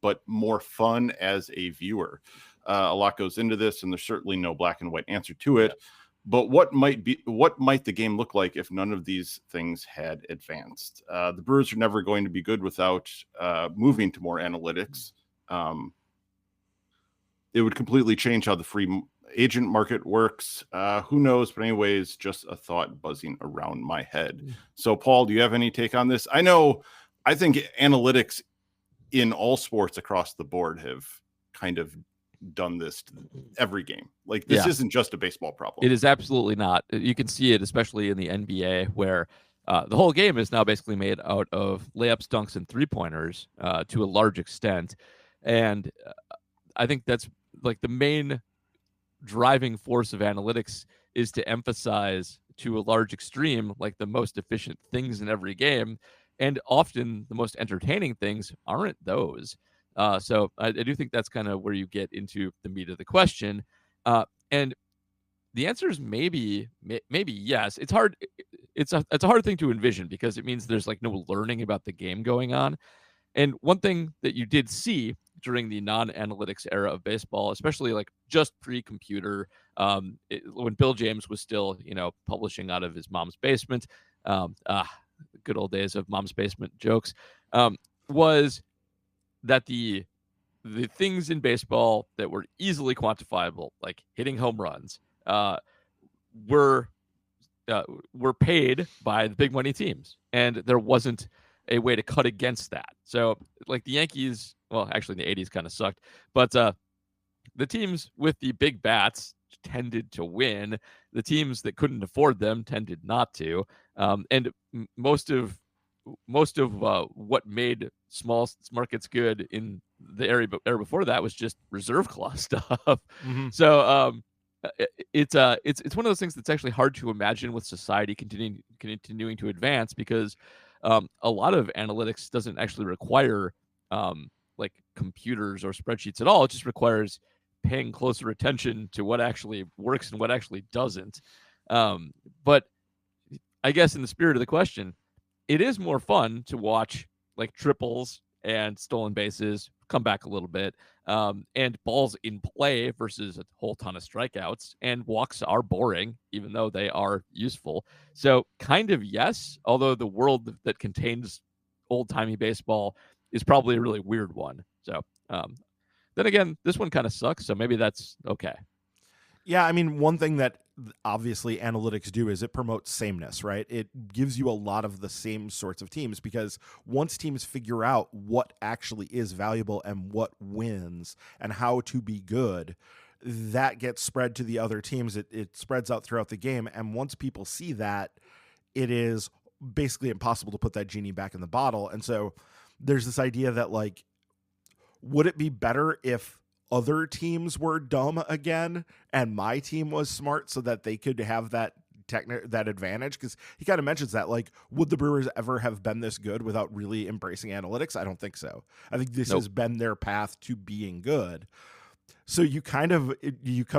but more fun as a viewer. A lot goes into this, and there's certainly no black and white answer to it. But what might the game look like if none of these things had advanced? The Brewers are never going to be good without moving to more analytics. It would completely change how the free agent market works. Who knows? But anyways, just a thought buzzing around my head. So, Paul, do you have any take on this? I think analytics in all sports across the board have kind of done this to every game. Like this isn't just a baseball problem. It is absolutely not. You can see it especially in the NBA where the whole game is now basically made out of layups, dunks, and three-pointers to a large extent. And I think that's like the main driving force of analytics is to emphasize to a large extreme like the most efficient things in every game. And often the most entertaining things aren't those. So I do think that's kind of where you get into the meat of the question. And the answer is maybe yes. It's hard. It's a hard thing to envision because it means there's like no learning about the game going on. And one thing that you did see during the non-analytics era of baseball, especially like just pre-computer, when Bill James was still, publishing out of his mom's basement, good old days of mom's basement jokes, was that the things in baseball that were easily quantifiable, like hitting home runs, were paid by the big money teams, and there wasn't a way to cut against that. So, like the Yankees, well, actually in the 80s kind of sucked, but the teams with the big bats tended to win. The teams that couldn't afford them tended not to, and most of what made small markets good in the era before that was just reserve clause stuff. Mm-hmm. So it's one of those things that's actually hard to imagine with society continuing to advance because a lot of analytics doesn't actually require like computers or spreadsheets at all. It just requires paying closer attention to what actually works and what actually doesn't. But I guess in the spirit of the question, it is more fun to watch like triples and stolen bases come back a little bit, and balls in play versus a whole ton of strikeouts. And walks are boring, even though they are useful. So kind of yes, although the world that contains old-timey baseball is probably a really weird one. So then again, this one kind of sucks, so maybe that's okay. Yeah, I mean, one thing that obviously analytics do is it promotes sameness, right? It gives you a lot of the same sorts of teams because once teams figure out what actually is valuable and what wins and how to be good, that gets spread to the other teams. It spreads out throughout the game. And once people see that, it is basically impossible to put that genie back in the bottle. And so there's this idea that, like, would it be better if other teams were dumb again and my team was smart so that they could have that advantage? Because he kind of mentions that, like, would the Brewers ever have been this good without really embracing analytics? I don't think so. I think this has been their path to being good. So you come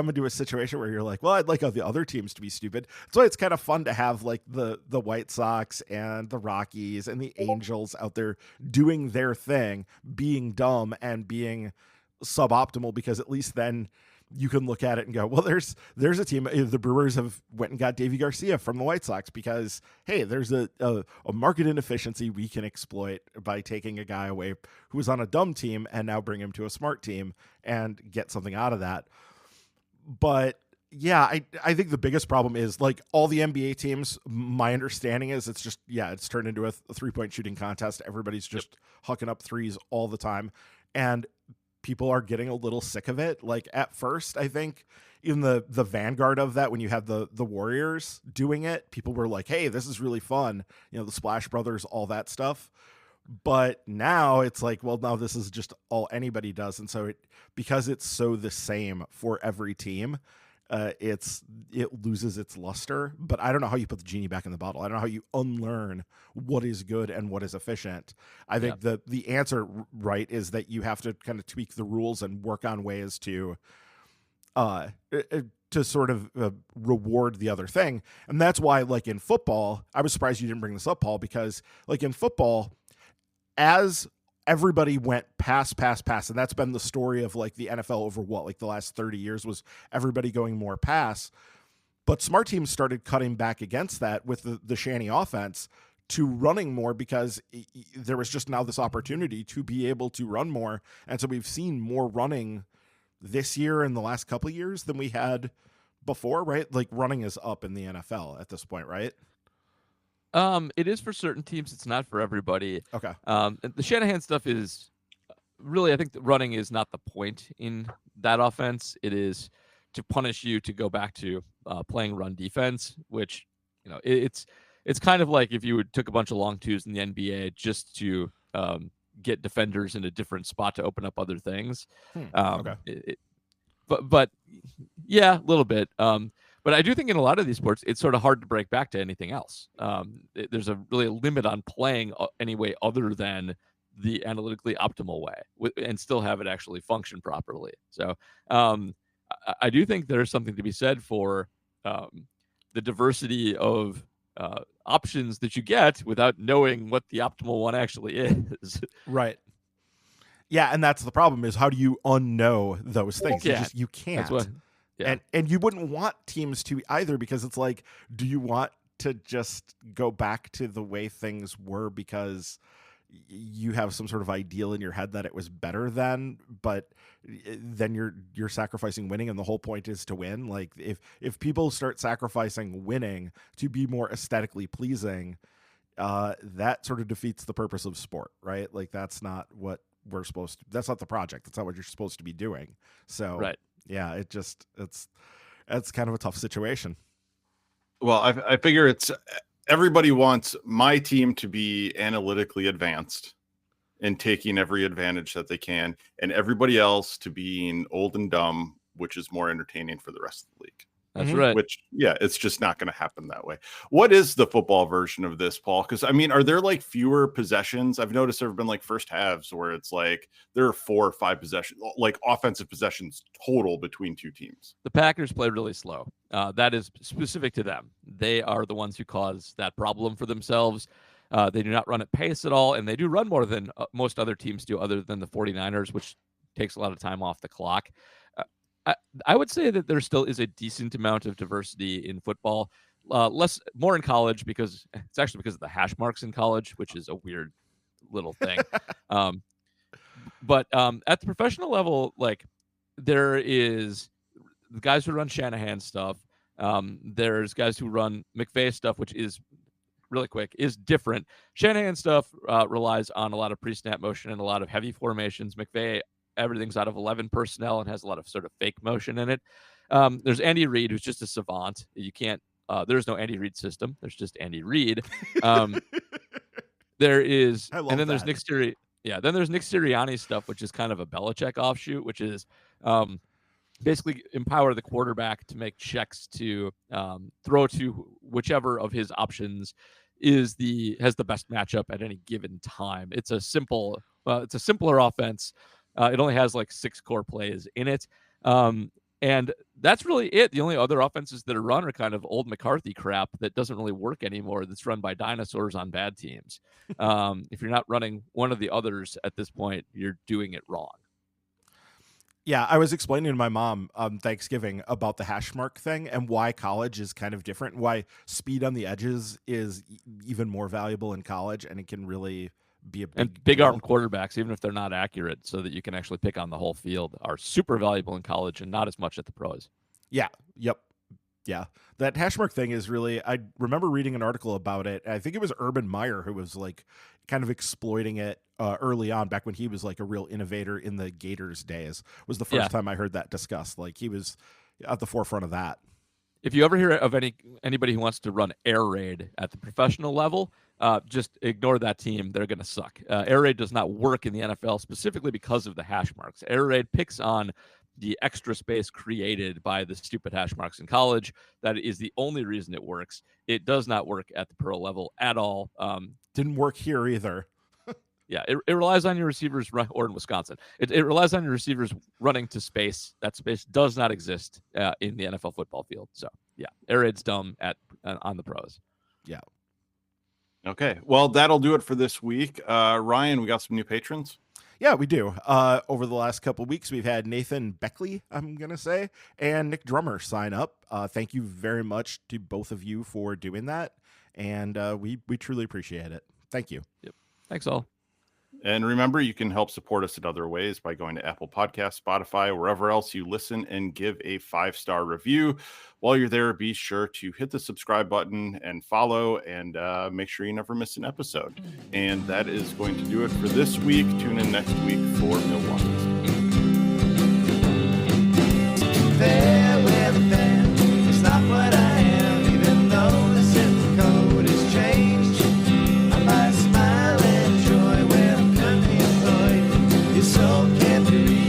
into a situation where you're like, well, I'd like all the other teams to be stupid. So it's kind of fun to have like the White Sox and the Rockies and the Angels out there doing their thing, being dumb and being suboptimal, because at least then you can look at it and go, well, there's a team. The Brewers have went and got Davy Garcia from the White Sox because, hey, there's a market inefficiency we can exploit by taking a guy away who was on a dumb team and now bring him to a smart team and get something out of that. But yeah, I think the biggest problem is like all the NBA teams, my understanding is it's turned into a 3-point shooting contest. Everybody's just hucking up threes all the time. And people are getting a little sick of it. Like at first, I think in the vanguard of that, when you had the Warriors doing it, people were like, hey, this is really fun. You know, the Splash Brothers, all that stuff. But now it's like, well, now this is just all anybody does. And so because it's so the same for every team, it loses its luster. But I don't know how you put the genie back in the bottle. I don't know how you unlearn what is good and what is efficient. I think the answer, right, is that you have to kind of tweak the rules and work on ways to sort of reward the other thing. And that's why, like in football, I was surprised you didn't bring this up, Paul, because like in football, as everybody went pass, and that's been the story of like the NFL over like the last 30 years was everybody going more pass. But smart teams started cutting back against that with the Shanny offense to running more because there was just now this opportunity to be able to run more. And so we've seen more running this year and the last couple of years than we had before, right? Like running is up in the NFL at this point, right? It is for certain teams. It's not for everybody. Okay. The Shanahan stuff is really, I think the running is not the point in that offense. It is to punish you to go back to playing run defense, which, you know, it's kind of like if you took a bunch of long twos in the NBA just to get defenders in a different spot to open up other things. Okay. But yeah, a little bit. But I do think in a lot of these sports, it's sort of hard to break back to anything else. There's a limit on playing any way other than the analytically optimal way and still have it actually function properly. So I do think there's something to be said for the diversity of options that you get without knowing what the optimal one actually is. Right. Yeah, and that's the problem is how do you unknow those things? You can't. Yeah. And you wouldn't want teams to either because it's like, do you want to just go back to the way things were because you have some sort of ideal in your head that it was better then, but then you're sacrificing winning and the whole point is to win? Like if people start sacrificing winning to be more aesthetically pleasing, that sort of defeats the purpose of sport, right? Like that's not what we're supposed to, that's not the project. That's not what you're supposed to be doing. So right. Yeah, it's kind of a tough situation. Well, I figure it's everybody wants my team to be analytically advanced and taking every advantage that they can, and everybody else to being old and dumb, which is more entertaining for the rest of the league. That's right. Which, yeah, it's just not going to happen that way. What is the football version of this, Paul? Because, I mean, are there like fewer possessions? I've noticed there have been like first halves where it's like there are 4 or 5 possessions, like offensive possessions total between two teams. The Packers play really slow. That is specific to them. They are the ones who cause that problem for themselves. They do not run at pace at all, and they do run more than most other teams do other than the 49ers, which takes a lot of time off the clock. I would say that there still is a decent amount of diversity in football, more in college because it's actually because of the hash marks in college, which is a weird little thing. But at the professional level, like there is the guys who run Shanahan stuff. There's guys who run McVay stuff, which is really quick, is different. Shanahan stuff relies on a lot of pre-snap motion and a lot of heavy formations. McVay, everything's out of 11 personnel and has a lot of sort of fake motion in it. There's Andy Reid, who's just a savant. You can't, there's no Andy Reid system. There's just Andy Reid. There is, and then there's Nick Sirianni. Yeah, then there's Nick Sirianni's stuff, which is kind of a Belichick offshoot, which is basically empower the quarterback to make checks to throw to whichever of his options has the best matchup at any given time. It's a simpler offense. It only has like 6 core plays in it. And that's really it. The only other offenses that are run are kind of old McCarthy crap that doesn't really work anymore. That's run by dinosaurs on bad teams. If you're not running one of the others at this point, you're doing it wrong. Yeah, I was explaining to my mom on Thanksgiving about the hash mark thing and why college is kind of different, why speed on the edges is even more valuable in college, and it can really be a big deal. arm quarterbacks, even if they're not accurate, so that you can actually pick on the whole field, are super valuable in college and not as much at the pros. Yeah. Yep. Yeah. That hash mark thing is really, I remember reading an article about it. I think it was Urban Meyer who was like kind of exploiting it early on, back when he was like a real innovator in the Gators days. Was the first time I heard that discussed. Like, he was at the forefront of that. If you ever hear of anybody who wants to run air raid at the professional level, just ignore that team. They're going to suck. Air raid does not work in the NFL specifically because of the hash marks. Air raid picks on the extra space created by the stupid hash marks in college. That is the only reason it works. It does not work at the pro level at all. Didn't work here either. Yeah, it relies on your receivers, or in Wisconsin, it relies on your receivers running to space. That space does not exist in the NFL football field. So, yeah, air raid's dumb on the pros. Yeah. Okay, well, that'll do it for this week. Ryan, we got some new patrons? Yeah, we do. Over the last couple of weeks, we've had Nathan Beckley, I'm going to say, and Nick Drummer sign up. Thank you very much to both of you for doing that, and we truly appreciate it. Thank you. Yep. Thanks, all. And remember, you can help support us in other ways by going to Apple Podcasts, Spotify, wherever else you listen, and give a 5-star review. While you're there, be sure to hit the subscribe button and follow, and make sure you never miss an episode. And that is going to do it for this week. Tune in next week for Milwaukee. Fair weather fan, it's not what I am, even though the zip code has changed. I might smile and joy when I'm currently employed. Your soul can't be